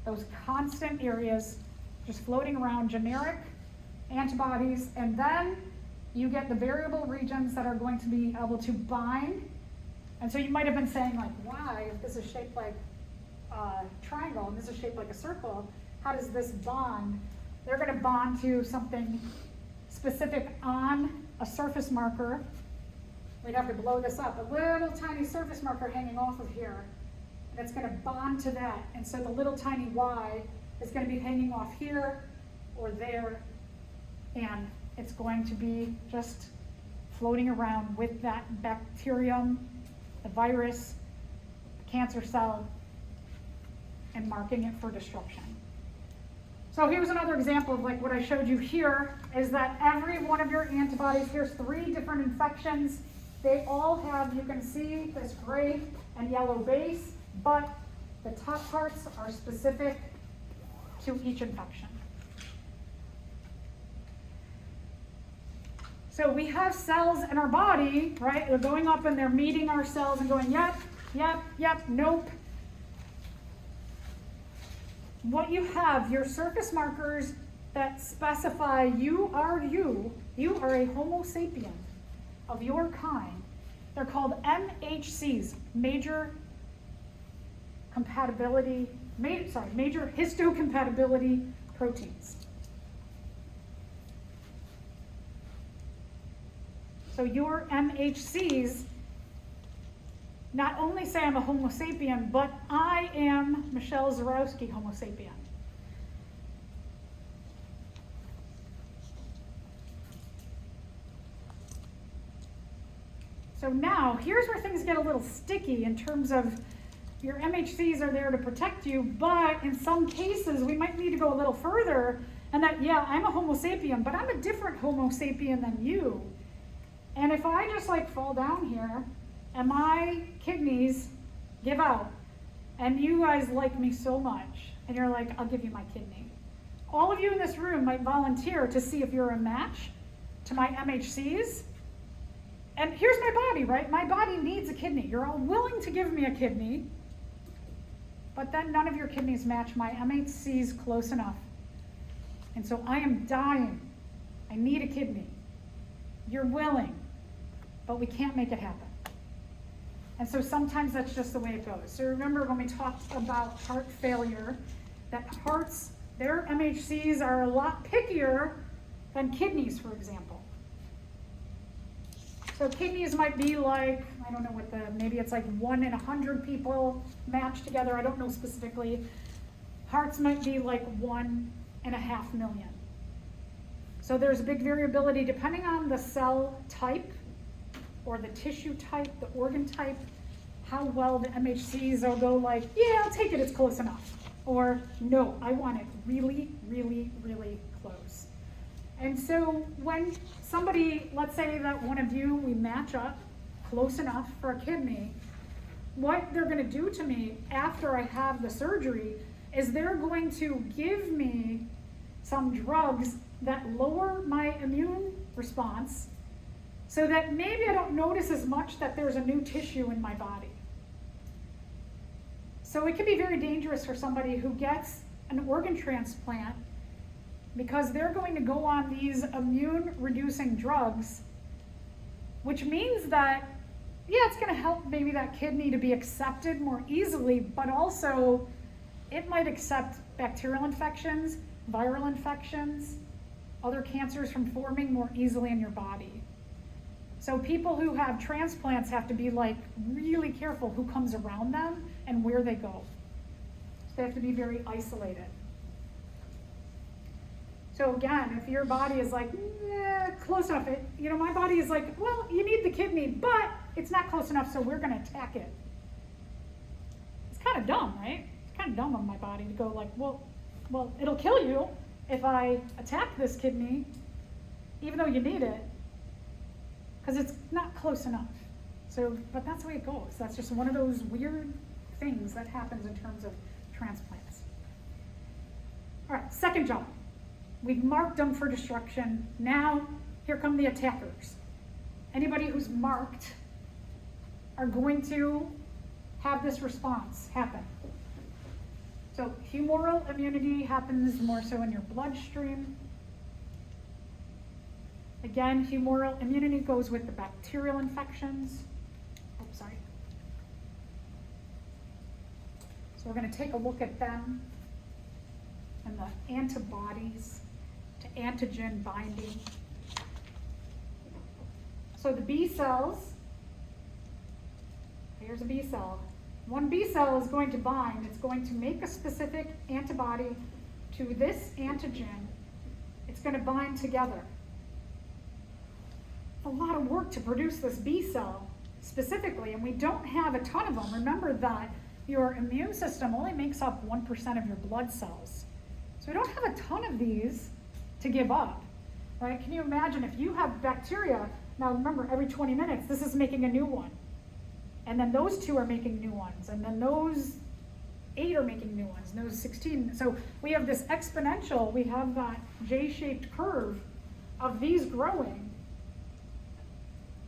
S1: those constant areas just floating around, generic antibodies, and then you get the variable regions that are going to be able to bind. And so you might have been saying, like, why, if this is shaped like a triangle and this is shaped like a circle, how does this bond? They're going to bond to something specific on a surface marker. We'd have to blow this up, a little tiny surface marker hanging off of here. And it's going to bond to that. And so the little tiny Y is going to be hanging off here or there, and it's going to be just floating around with that bacterium, the virus, the cancer cell, and marking it for destruction. So here's another example of like what I showed you here, is that every one of your antibodies, here's 3 different infections. They all have, you can see this gray and yellow base, but the top parts are specific to each infection. So we have cells in our body, right? They're going up and they're meeting our cells and going, yep, yep, yep, nope. What you have, your surface markers that specify you are a Homo sapien of your kind. They're called MHCs, major histocompatibility proteins. So your MHCs not only say I'm a Homo sapien, but I am Michelle Zarowski Homo sapien. So now, here's where things get a little sticky in terms of your MHCs are there to protect you, but in some cases, we might need to go a little further, and that, yeah, I'm a Homo sapien, but I'm a different Homo sapien than you. And if I just like fall down here, and my kidneys give out, and you guys like me so much, and you're like, I'll give you my kidney. All of you in this room might volunteer to see if you're a match to my MHCs. And here's my body, right? My body needs a kidney. You're all willing to give me a kidney, but then none of your kidneys match my MHCs close enough. And so I am dying. I need a kidney. You're willing, but we can't make it happen. And so sometimes that's just the way it goes. So remember when we talked about heart failure, that hearts, their MHCs are a lot pickier than kidneys, for example. So kidneys might be like, I don't know what maybe it's like 1 in 100 people matched together, I don't know specifically. Hearts might be like 1.5 million. So there's a big variability depending on the cell type or the tissue type, the organ type, how well the MHCs will go like, yeah, I'll take it, it's close enough. Or no, I want it really, really, really close. And so when somebody, let's say that one of you, we match up close enough for a kidney, what they're gonna do to me after I have the surgery is they're going to give me some drugs that lower my immune response so that maybe I don't notice as much that there's a new tissue in my body. So it can be very dangerous for somebody who gets an organ transplant because they're going to go on these immune reducing drugs which means that, yeah, it's gonna help maybe that kidney to be accepted more easily, but also it might accept bacterial infections, viral infections, other cancers from forming more easily in your body. So people who have transplants have to be like really careful who comes around them and where they go. So they have to be very isolated. So again, if your body is like, close enough, my body is like, well, you need the kidney, but it's not close enough, so we're gonna attack it. It's kind of dumb, right? It's kind of dumb of my body to go like, well, it'll kill you if I attack this kidney, even though you need it, because it's not close enough. So, but that's the way it goes. That's just one of those weird things that happens in terms of transplants. All right, second job. We've marked them for destruction. Now, here come the attackers. Anybody who's marked are going to have this response happen. So humoral immunity happens more so in your bloodstream. Again, humoral immunity goes with the bacterial infections. Oh, sorry. So we're going to take a look at them and the antibodies to antigen binding. So the B cells, here's a B cell. One B cell is going to bind, it's going to make a specific antibody to this antigen. It's going to bind together. It's a lot of work to produce this B cell specifically, and we don't have a ton of them. Remember that your immune system only makes up 1% of your blood cells. So we don't have a ton of these to give up, right? Can you imagine if you have bacteria, now remember every 20 minutes, this is making a new one. And then those 2 are making new ones. And then those 8 are making new ones, and those 16. So we have this exponential, we have that J-shaped curve of these growing.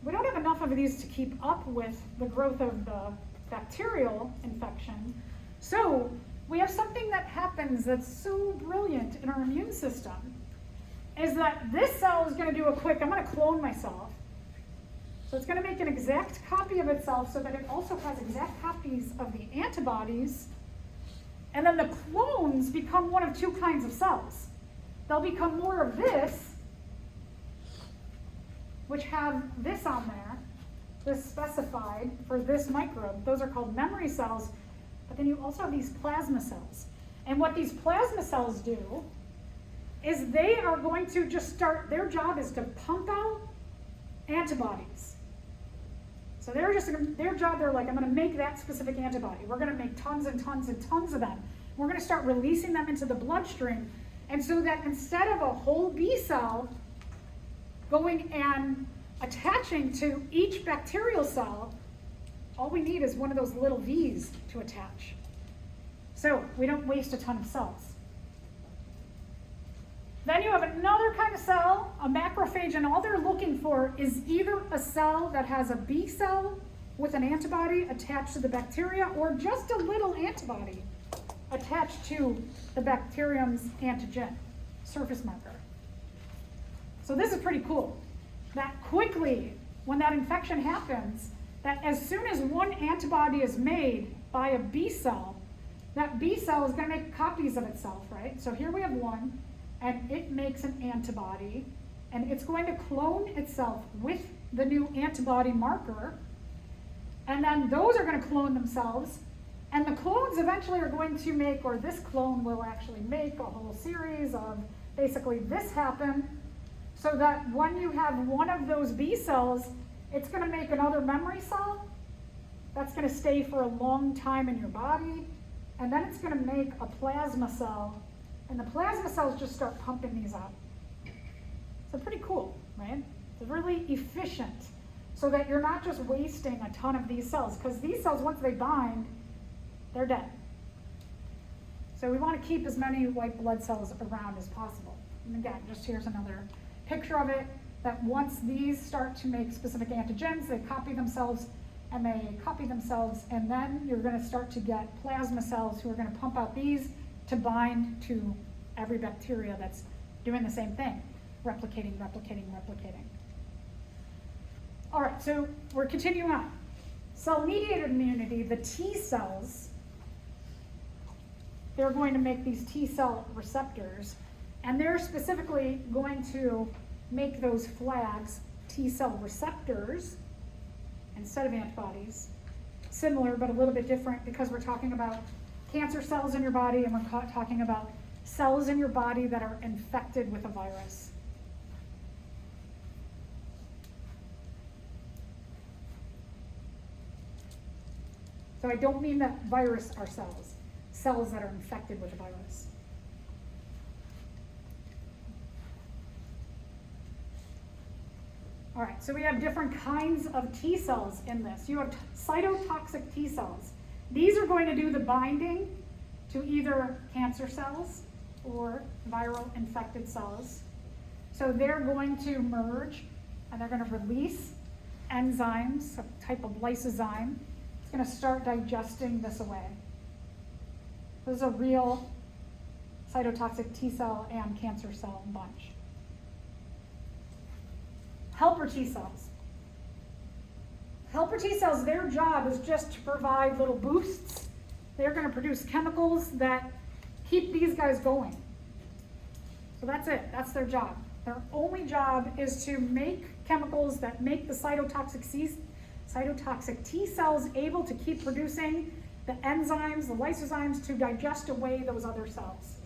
S1: We don't have enough of these to keep up with the growth of the bacterial infection. So we have something that happens that's so brilliant in our immune system, is that this cell is going to do a quick, I'm going to clone myself. So it's going to make an exact copy of itself so that it also has exact copies of the antibodies. And then the clones become one of 2 kinds of cells. They'll become more of this, which have this on there, this specified for this microbe. Those are called memory cells. But then you also have these plasma cells. And what these plasma cells do is they are going to just start, their job is to pump out antibodies. So their job, they're like, I'm going to make that specific antibody. We're going to make tons and tons and tons of them. We're going to start releasing them into the bloodstream. And so that instead of a whole B cell going and attaching to each bacterial cell, all we need is one of those little V's to attach. So we don't waste a ton of cells. Then you have another kind of cell, a macrophage, and all they're looking for is either a cell that has a B cell with an antibody attached to the bacteria, or just a little antibody attached to the bacterium's antigen, surface marker. So this is pretty cool. That quickly, when that infection happens, that as soon as one antibody is made by a B cell, that B cell is going to make copies of itself, right? So here we have one, and it makes an antibody, and it's going to clone itself with the new antibody marker, and then those are going to clone themselves, and the clones eventually are going to make, or this clone will actually make a whole series of basically this happen, so that when you have one of those B cells, it's going to make another memory cell that's going to stay for a long time in your body, and then it's going to make a plasma cell, and the plasma cells just start pumping these out. So pretty cool, right? It's really efficient, so that you're not just wasting a ton of these cells, because these cells, once they bind, they're dead. So we want to keep as many white blood cells around as possible. And again, just here's another picture of it, that once these start to make specific antigens, they copy themselves, and then you're going to start to get plasma cells who are going to pump out these to bind to every bacteria that's doing the same thing, replicating. All right, so we're continuing on. Cell-mediated immunity, the T cells, they're going to make these T cell receptors, and they're specifically going to make those flags T cell receptors instead of antibodies. Similar, but a little bit different because we're talking about cancer cells in your body and we're talking about cells in your body that are infected with a virus. So I don't mean that virus are cells, cells that are infected with a virus. All right, so we have different kinds of T cells in this. You have cytotoxic T cells. These are going to do the binding to either cancer cells or viral infected cells. So they're going to merge and they're going to release enzymes, a type of lysozyme. It's going to start digesting this away. This is a real cytotoxic T cell and cancer cell bunch. Helper T cells. Helper T cells, their job is just to provide little boosts. They're going to produce chemicals that keep these guys going. So that's it. That's their job. Their only job is to make chemicals that make the cytotoxic T cells able to keep producing the enzymes, the lysozymes, to digest away those other cells.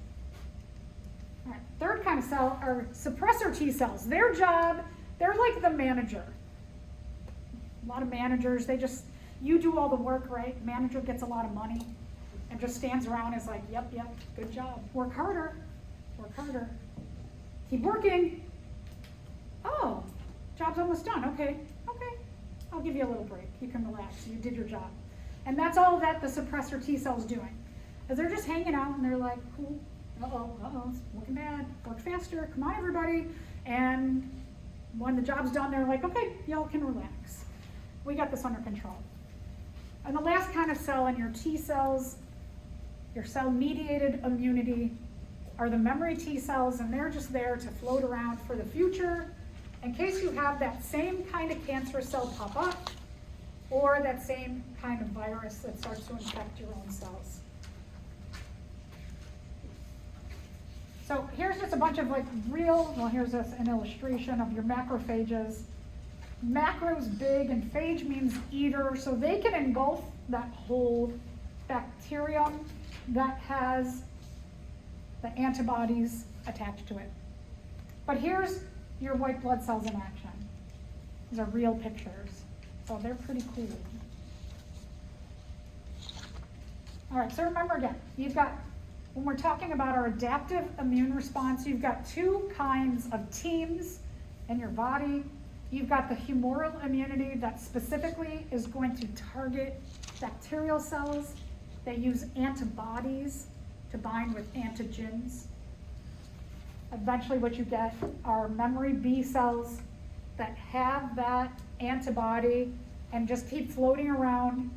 S1: All right, third kind of cell are suppressor T cells. Their job, they're like the manager. A lot of managers, you do all the work, right? Manager gets a lot of money and just stands around and is like, yep, good job. Work harder, keep working. Oh, job's almost done, okay, I'll give you a little break. You can relax, you did your job. And that's all that the suppressor T cell's doing. Is they're just hanging out and they're like, cool, it's looking bad, work faster, come on everybody. And when the job's done, they're like, okay, y'all can relax. We got this under control. And the last kind of cell in your T cells, your cell-mediated immunity, are the memory T cells, and they're just there to float around for the future in case you have that same kind of cancerous cell pop up or that same kind of virus that starts to infect your own cells. So here's just a bunch of here's an illustration of your macrophages. Macro's big and phage means eater, so they can engulf that whole bacterium that has the antibodies attached to it. But here's your white blood cells in action. These are real pictures, so they're pretty cool. All right, so remember again, when we're talking about our adaptive immune response, you've got two kinds of teams in your body. You've got the humoral immunity that specifically is going to target bacterial cells. They use antibodies to bind with antigens. Eventually what you get are memory B cells that have that antibody and just keep floating around,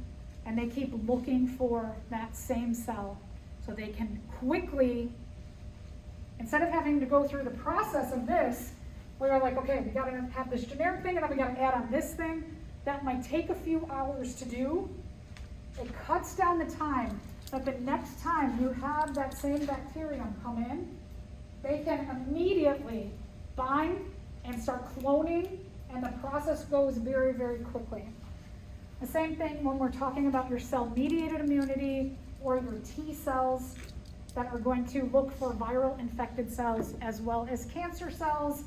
S1: and they keep looking for that same cell so they can quickly, instead of having to go through the process of this, where you're like, okay, we gotta have this generic thing and then we gotta add on this thing, that might take a few hours to do. It cuts down the time that the next time you have that same bacterium come in, they can immediately bind and start cloning, and the process goes very, very quickly. The same thing when we're talking about your cell-mediated immunity or your T cells that are going to look for viral infected cells as well as cancer cells,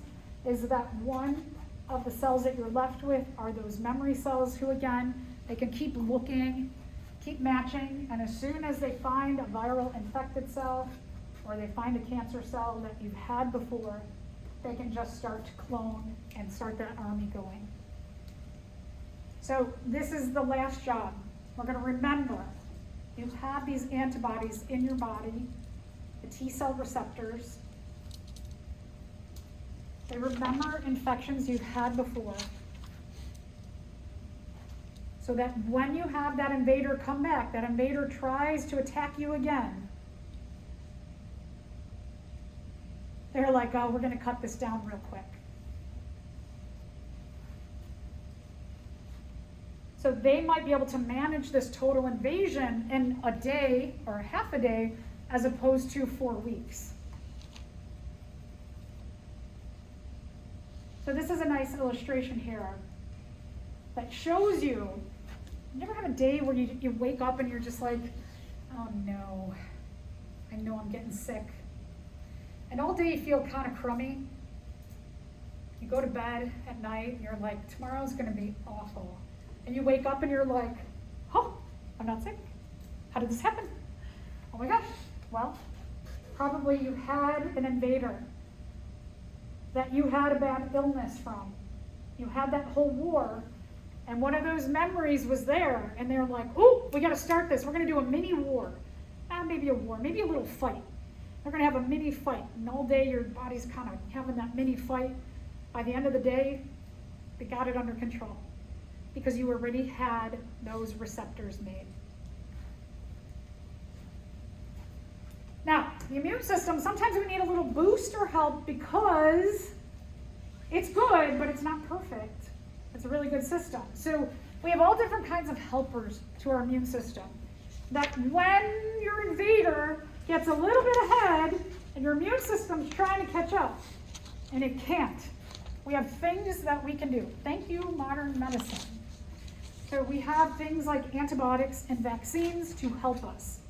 S1: is that one of the cells that you're left with are those memory cells who, again, they can keep looking, keep matching, and as soon as they find a viral infected cell or they find a cancer cell that you've had before, they can just start to clone and start that army going. So this is the last job. We're going to remember you have these antibodies in your body, the T cell receptors. They remember infections you've had before, so that when you have that invader come back, that invader tries to attack you again, they're like, oh, we're going to cut this down real quick. So they might be able to manage this total invasion in a day or half a day as opposed to 4 weeks. So this is a nice illustration here that shows you never have a day where you wake up and you're just like, oh no, I know I'm getting sick. And all day you feel kind of crummy. You go to bed at night and you're like, tomorrow's gonna be awful. And you wake up and you're like, oh, I'm not sick. How did this happen? Oh my gosh. Well, probably you had an invader that you had a bad illness from. You had that whole war, and one of those memories was there, and they're like, oh, we gotta start this. We're gonna do a mini war. Maybe a war, maybe a little fight. They're gonna have a mini fight, and all day your body's kind of having that mini fight. By the end of the day, they got it under control because you already had those receptors made. Now, the immune system, sometimes we need a little boost or help because it's good, but it's not perfect. It's a really good system. So we have all different kinds of helpers to our immune system. That when your invader gets a little bit ahead and your immune system's trying to catch up, and it can't, we have things that we can do. Thank you, modern medicine. So we have things like antibiotics and vaccines to help us.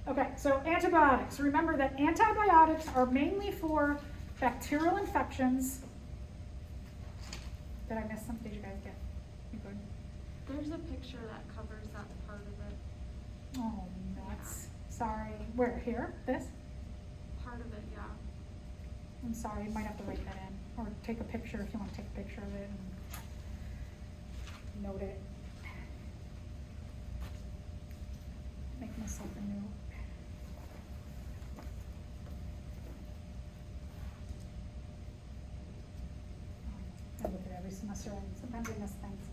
S1: Okay, so antibiotics. Remember that antibiotics are mainly for bacterial infections. Did I miss something? Did you guys get? You good?
S3: There's a picture that covers that part of it.
S1: Oh, nuts. Sorry. Where? Here? This?
S3: Part of it, yeah.
S1: I'm sorry. You might have to write that in. Or take a picture if you want to take a picture of it and note it. Make myself a note. I look at every semester and sometimes I miss things.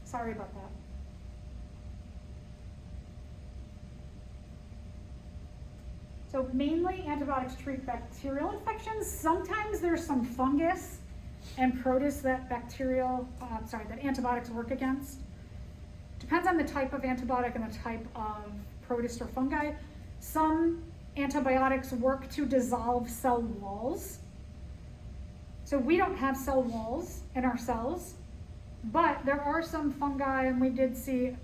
S1: Sorry about that. So mainly antibiotics treat bacterial infections. Sometimes there's some fungus and protists that that antibiotics work against. Depends on the type of antibiotic and the type of protist or fungi. Some antibiotics work to dissolve cell walls. So we don't have cell walls in our cells, but there are some fungi, and we did see,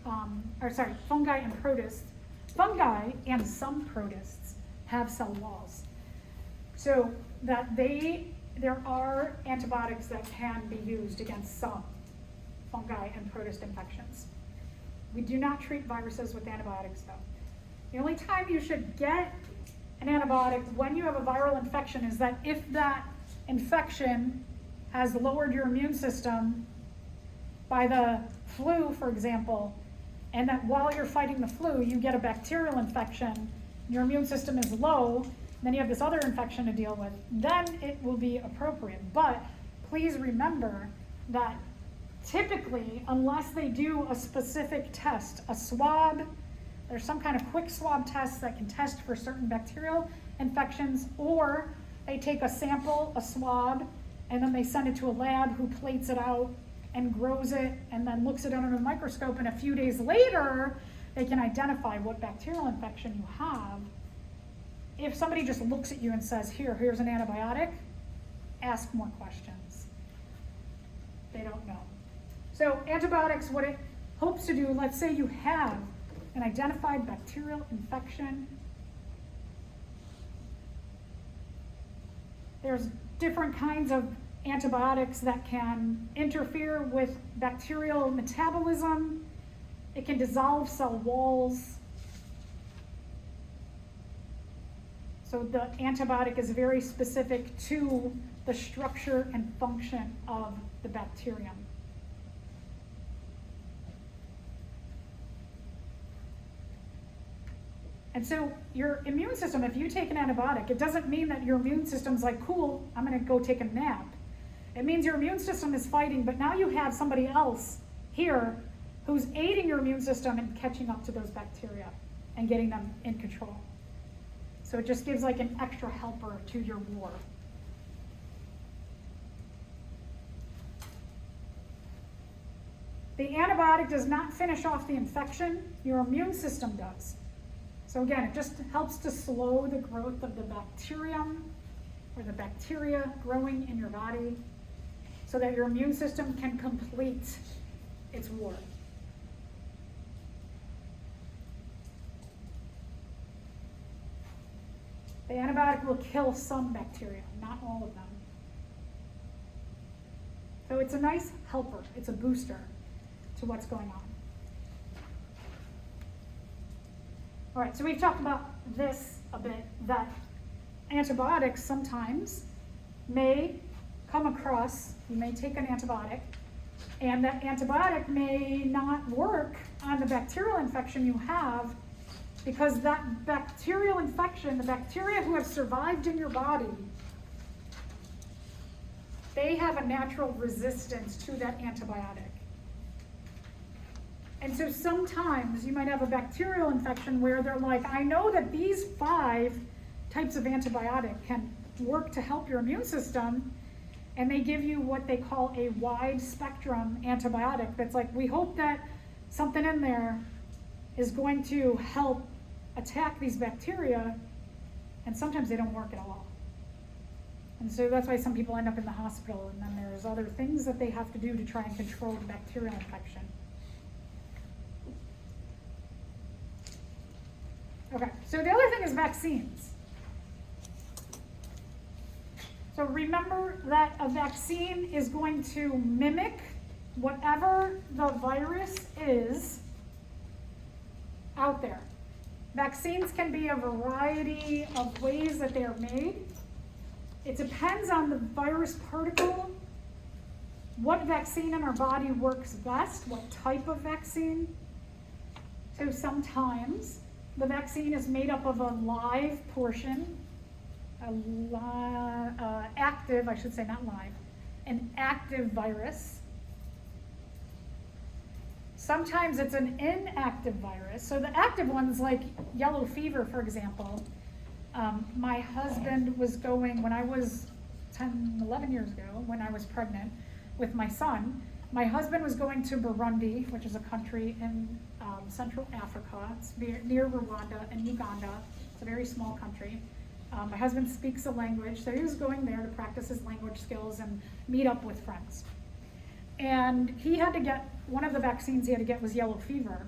S1: fungi and protists. Fungi and some protists have cell walls. So that there are antibiotics that can be used against some fungi and protist infections. We do not treat viruses with antibiotics though. The only time you should get an antibiotic when you have a viral infection is that if that infection has lowered your immune system by the flu, for example, and that while you're fighting the flu, you get a bacterial infection, your immune system is low, then you have this other infection to deal with, then it will be appropriate. But please remember that typically, unless they do a specific test, a swab, there's some kind of quick swab test that can test for certain bacterial infections, or they take a sample, a swab, and then they send it to a lab who plates it out and grows it and then looks at it under a microscope, and a few days later, they can identify what bacterial infection you have. If somebody just looks at you and says, here's an antibiotic, ask more questions. They don't know. So antibiotics, what it hopes to do, let's say you have an identified bacterial infection. There's different kinds of antibiotics that can interfere with bacterial metabolism. It can dissolve cell walls. So the antibiotic is very specific to the structure and function of the bacterium. And so your immune system, if you take an antibiotic, it doesn't mean that your immune system's like, cool, I'm gonna go take a nap. It means your immune system is fighting, but now you have somebody else here who's aiding your immune system in catching up to those bacteria and getting them in control. So it just gives like an extra helper to your war. The antibiotic does not finish off the infection, your immune system does. So again, it just helps to slow the growth of the bacterium or the bacteria growing in your body so that your immune system can complete its war. The antibiotic will kill some bacteria, not all of them. So it's a nice helper, it's a booster to what's going on. All right, so we've talked about this a bit, that antibiotics sometimes may come across, you may take an antibiotic, and that antibiotic may not work on the bacterial infection you have because that bacterial infection, the bacteria who have survived in your body, they have a natural resistance to that antibiotic. And so sometimes you might have a bacterial infection where they're like, I know that these 5 types of antibiotic can work to help your immune system, and they give you what they call a wide spectrum antibiotic that's like, we hope that something in there is going to help attack these bacteria, and sometimes they don't work at all. And so that's why some people end up in the hospital, and then there's other things that they have to do to try and control the bacterial infection. Okay, so the other thing is vaccines. So remember that a vaccine is going to mimic whatever the virus is out there. Vaccines can be a variety of ways that they are made. It depends on the virus particle, what vaccine in our body works best, what type of vaccine. So sometimes the vaccine is made up of a live portion, active, I should say, not live, an active virus. Sometimes it's an inactive virus. So the active ones, like yellow fever, for example, my husband was going, when I was 10, 11 years ago, when I was pregnant with my son, my husband was going to Burundi, which is a country in Central Africa. It's near Rwanda and Uganda. It's a very small country. My husband speaks a language, so he was going there to practice his language skills and meet up with friends. And he had to get, one of the vaccines he had to get was yellow fever.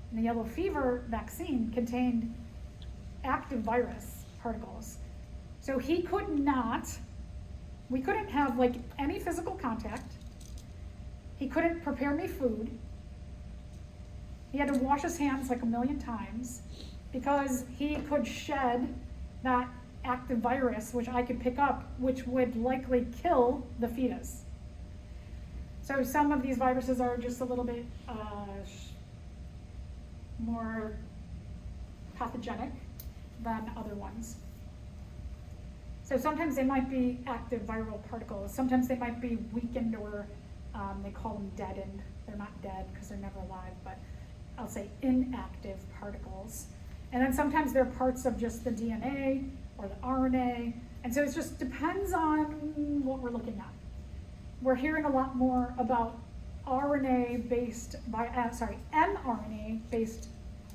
S1: And the yellow fever vaccine contained active virus particles. So he could not, we couldn't have like any physical contact. He couldn't prepare me food. He had to wash his hands like 1,000,000 times because he could shed that active virus, which I could pick up, which would likely kill the fetus. So some of these viruses are just a little bit more pathogenic than other ones. So sometimes they might be active viral particles. Sometimes they might be weakened or they call them deadened. They're not dead because they're never alive, but I'll say inactive particles. And then sometimes they're parts of just the DNA or the RNA. And so it just depends on what we're looking at. We're hearing a lot more about mRNA-based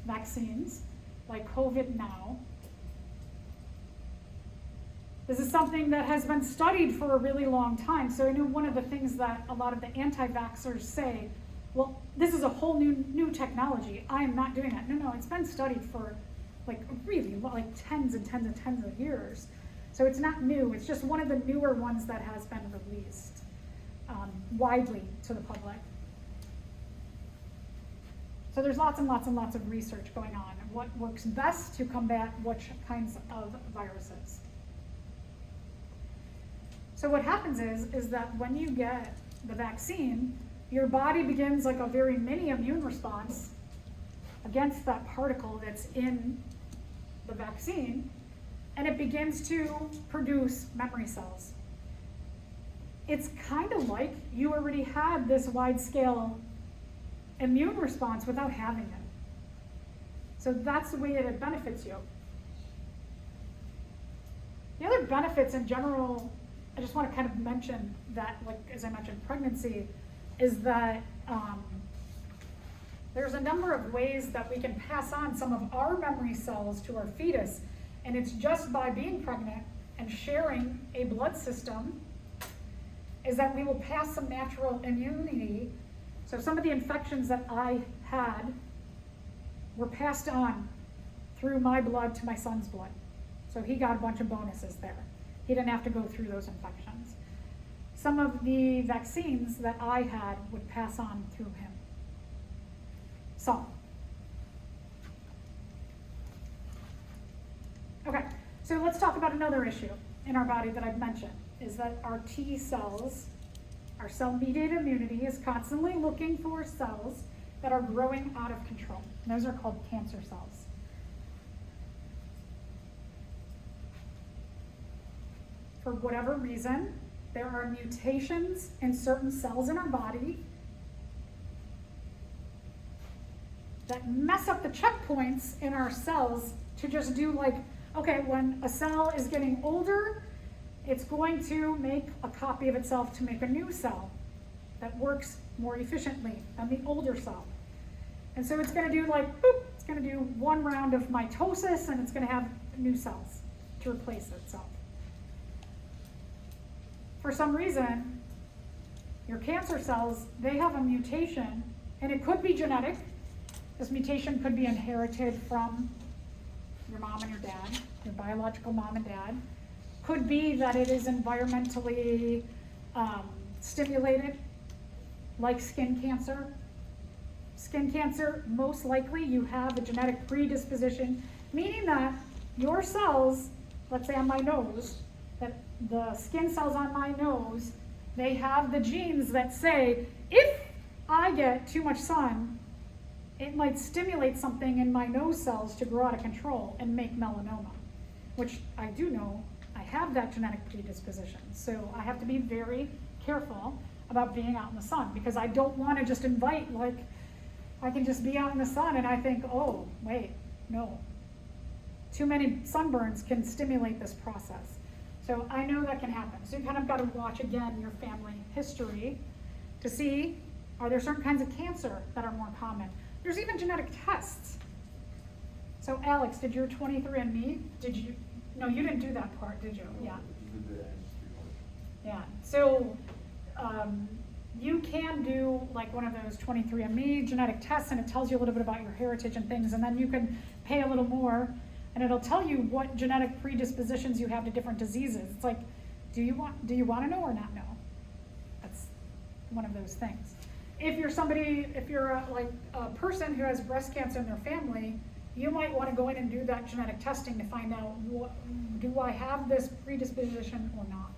S1: vaccines, like COVID now. This is something that has been studied for a really long time. So I know one of the things that a lot of the anti-vaxxers say, well, this is a whole new technology. I am not doing that. No, it's been studied for like really like tens and tens and tens of years. So it's not new. It's just one of the newer ones that has been released widely to the public. So there's lots and lots and lots of research going on and what works best to combat which kinds of viruses. So what happens is that when you get the vaccine, your body begins like a very mini immune response against that particle that's in the vaccine, and it begins to produce memory cells. It's kind of like you already had this wide-scale immune response without having it. So that's the way that it benefits you. The other benefits in general, I just want to kind of mention that, like as I mentioned, pregnancy, is that There's a number of ways that we can pass on some of our memory cells to our fetus, and it's just by being pregnant and sharing a blood system is that we will pass some natural immunity. So some of the infections that I had were passed on through my blood to my son's blood. So he got a bunch of bonuses there. He didn't have to go through those infections. Some of the vaccines that I had would pass on through him. Some. Okay, so let's talk about another issue in our body that I've mentioned, is that our T cells, our cell-mediated immunity, is constantly looking for cells that are growing out of control. And those are called cancer cells. For whatever reason, there are mutations in certain cells in our body that mess up the checkpoints in our cells to just do like, okay, when a cell is getting older, it's going to make a copy of itself to make a new cell that works more efficiently than the older cell. And so it's going to do like, boop, it's going to do one round of mitosis and it's going to have new cells to replace itself. For some reason, your cancer cells, they have a mutation, and it could be genetic. This mutation could be inherited from your mom and your dad, your biological mom and dad. Could be that it is environmentally stimulated, like skin cancer. Skin cancer, most likely you have a genetic predisposition, meaning that your cells, let's say on my nose, that the skin cells on my nose, they have the genes that say, if I get too much sun, it might stimulate something in my nose cells to grow out of control and make melanoma, which I do know I have that genetic predisposition. So I have to be very careful about being out in the sun, because I don't want to just invite, like, I can just be out in the sun and I think, oh, wait, no. Too many sunburns can stimulate this process. So I know that can happen. So you kind of got to watch again your family history to see, are there certain kinds of cancer that are more common? There's even genetic tests. So Alex, did your 23andMe, no, you didn't do that part, did you? Yeah. Yeah, so you can do like one of those 23andMe genetic tests, and it tells you a little bit about your heritage and things, and then you can pay a little more and it'll tell you what genetic predispositions you have to different diseases. It's like, do you want to know or not know? That's one of those things. If you're a person who has breast cancer in their family, you might want to go in and do that genetic testing to find out, do I have this predisposition or not?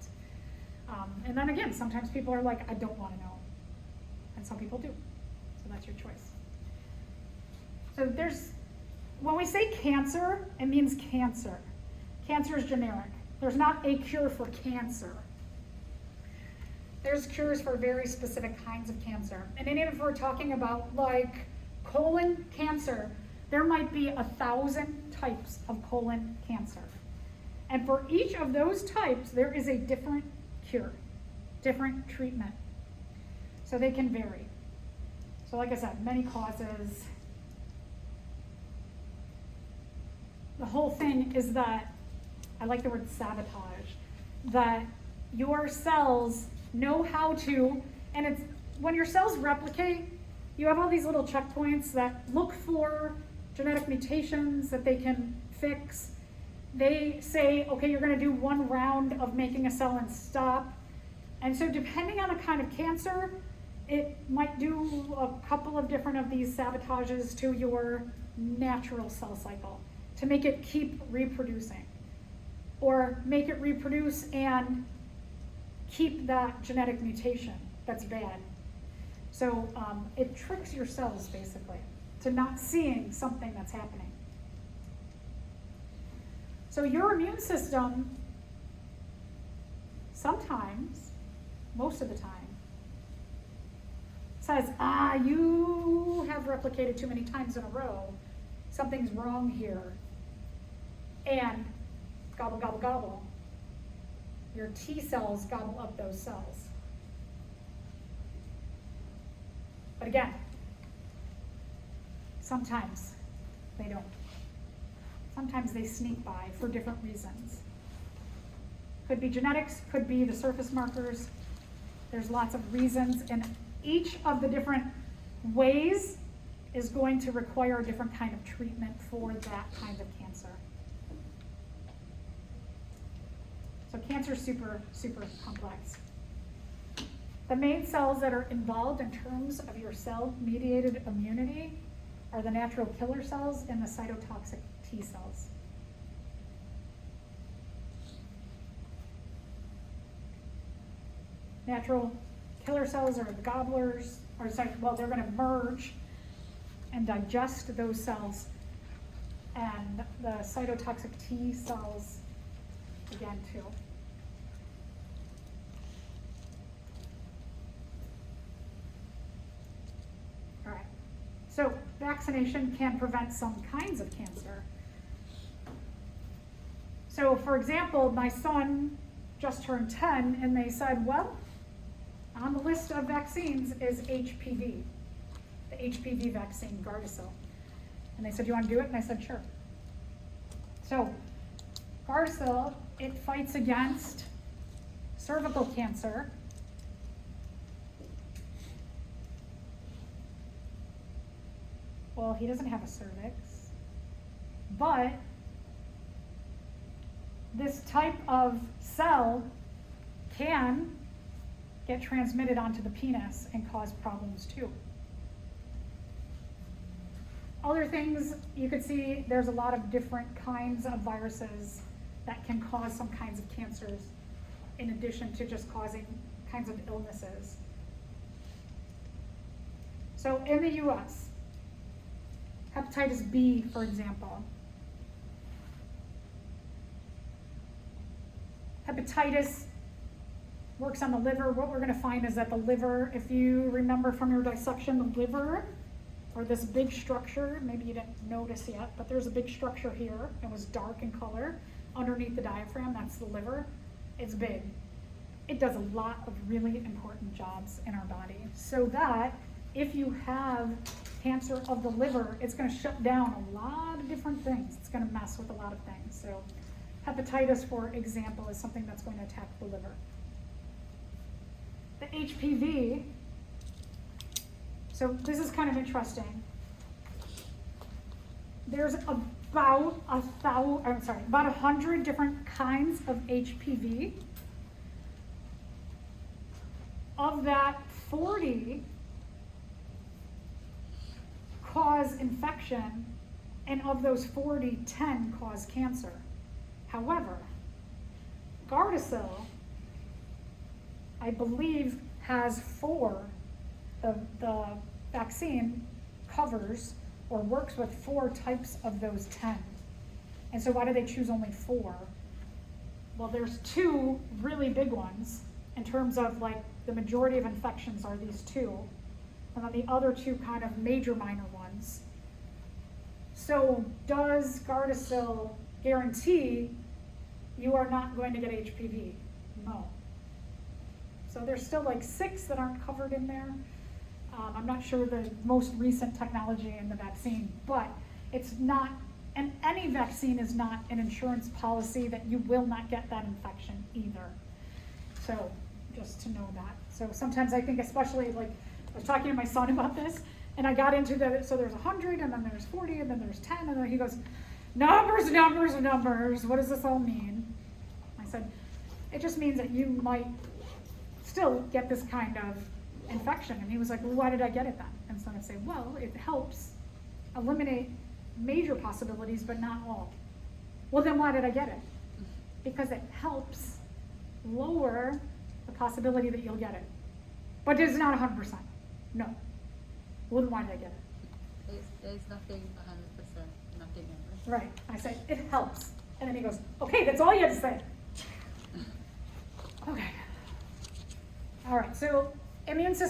S1: And then again, sometimes people are like, I don't want to know. And some people do. So that's your choice. So when we say cancer, it means cancer. Cancer is generic. There's not a cure for cancer. There's cures for very specific kinds of cancer. And even if we're talking about like colon cancer, there might be 1,000 types of colon cancer. And for each of those types, there is a different cure, different treatment. So they can vary. So like I said, many causes. The whole thing is that, I like the word sabotage, that your cells know how to, and it's, when your cells replicate, you have all these little checkpoints that look for genetic mutations that they can fix. They say, okay, you're gonna do one round of making a cell and stop. And so depending on the kind of cancer, it might do a couple of different of these sabotages to your natural cell cycle to make it keep reproducing, or make it reproduce and keep that genetic mutation that's bad. So it tricks your cells basically to not seeing something that's happening. So your immune system sometimes, most of the time, says, you have replicated too many times in a row, something's wrong here. And gobble, gobble, gobble, your T cells gobble up those cells. But again, Sometimes they don't. Sometimes they sneak by for different reasons. Could be genetics, could be the surface markers. There's lots of reasons, and each of the different ways is going to require a different kind of treatment for that kind of cancer. So cancer is super, super complex. The main cells that are involved in terms of your cell-mediated immunity are the natural killer cells and the cytotoxic T cells. Natural killer cells are the gobblers, or sorry, well, they're going to merge and digest those cells, and the cytotoxic T cells again too. All right, so vaccination can prevent some kinds of cancer. So for example, my son just turned 10 and they said, well, on the list of vaccines is HPV, the HPV vaccine, Gardasil. And they said, you want to do it? And I said, sure. So Gardasil, it fights against cervical cancer, well, he doesn't have a cervix, but this type of cell can get transmitted onto the penis and cause problems too. Other things you could see, there's a lot of different kinds of viruses that can cause some kinds of cancers in addition to just causing kinds of illnesses. So in the US, hepatitis B, for example, hepatitis works on the liver. What we're going to find is that the liver, if you remember from your dissection, the liver, or this big structure, maybe you didn't notice yet, but there's a big structure here. It was dark in color underneath the diaphragm. That's the liver. It's big. It does a lot of really important jobs in our body, so that if you have cancer of the liver, it's going to shut down a lot of different things. It's going to mess with a lot of things. So hepatitis, for example, is something that's going to attack the liver. The HPV, so this is kind of interesting. There's about 100 different kinds of HPV. Of that, 40 cause infection, and of those 40, 10 cause cancer. However, Gardasil, I believe, has 4. The vaccine covers or works with 4 types of those 10. And so why do they choose only 4? Well, there's 2 really big ones in terms of like the majority of infections are these 2. And then the other 2 kind of major minor ones. So does Gardasil guarantee you are not going to get HPV? No. So there's still like 6 that aren't covered in there. I'm not sure the most recent technology in the vaccine, but it's not, and any vaccine is not an insurance policy that you will not get that infection either. So just to know that. So sometimes I think, especially like, I was talking to my son about this, and I got into so there's 100, and then there's 40, and then there's 10, and then he goes, numbers, numbers, numbers, what does this all mean? I said, it just means that you might still get this kind of infection. And he was like, well, why did I get it then? And so I'd say, well, it helps eliminate major possibilities, but not all. Well, then why did I get it? Because it helps lower the possibility that you'll get it. But it's not 100%. No. Well, then why did I get it?
S4: There's nothing 100%, nothing ever.
S1: Right. I say, it helps. And then he goes, okay, that's all you have to say. Okay. All right, so immune system.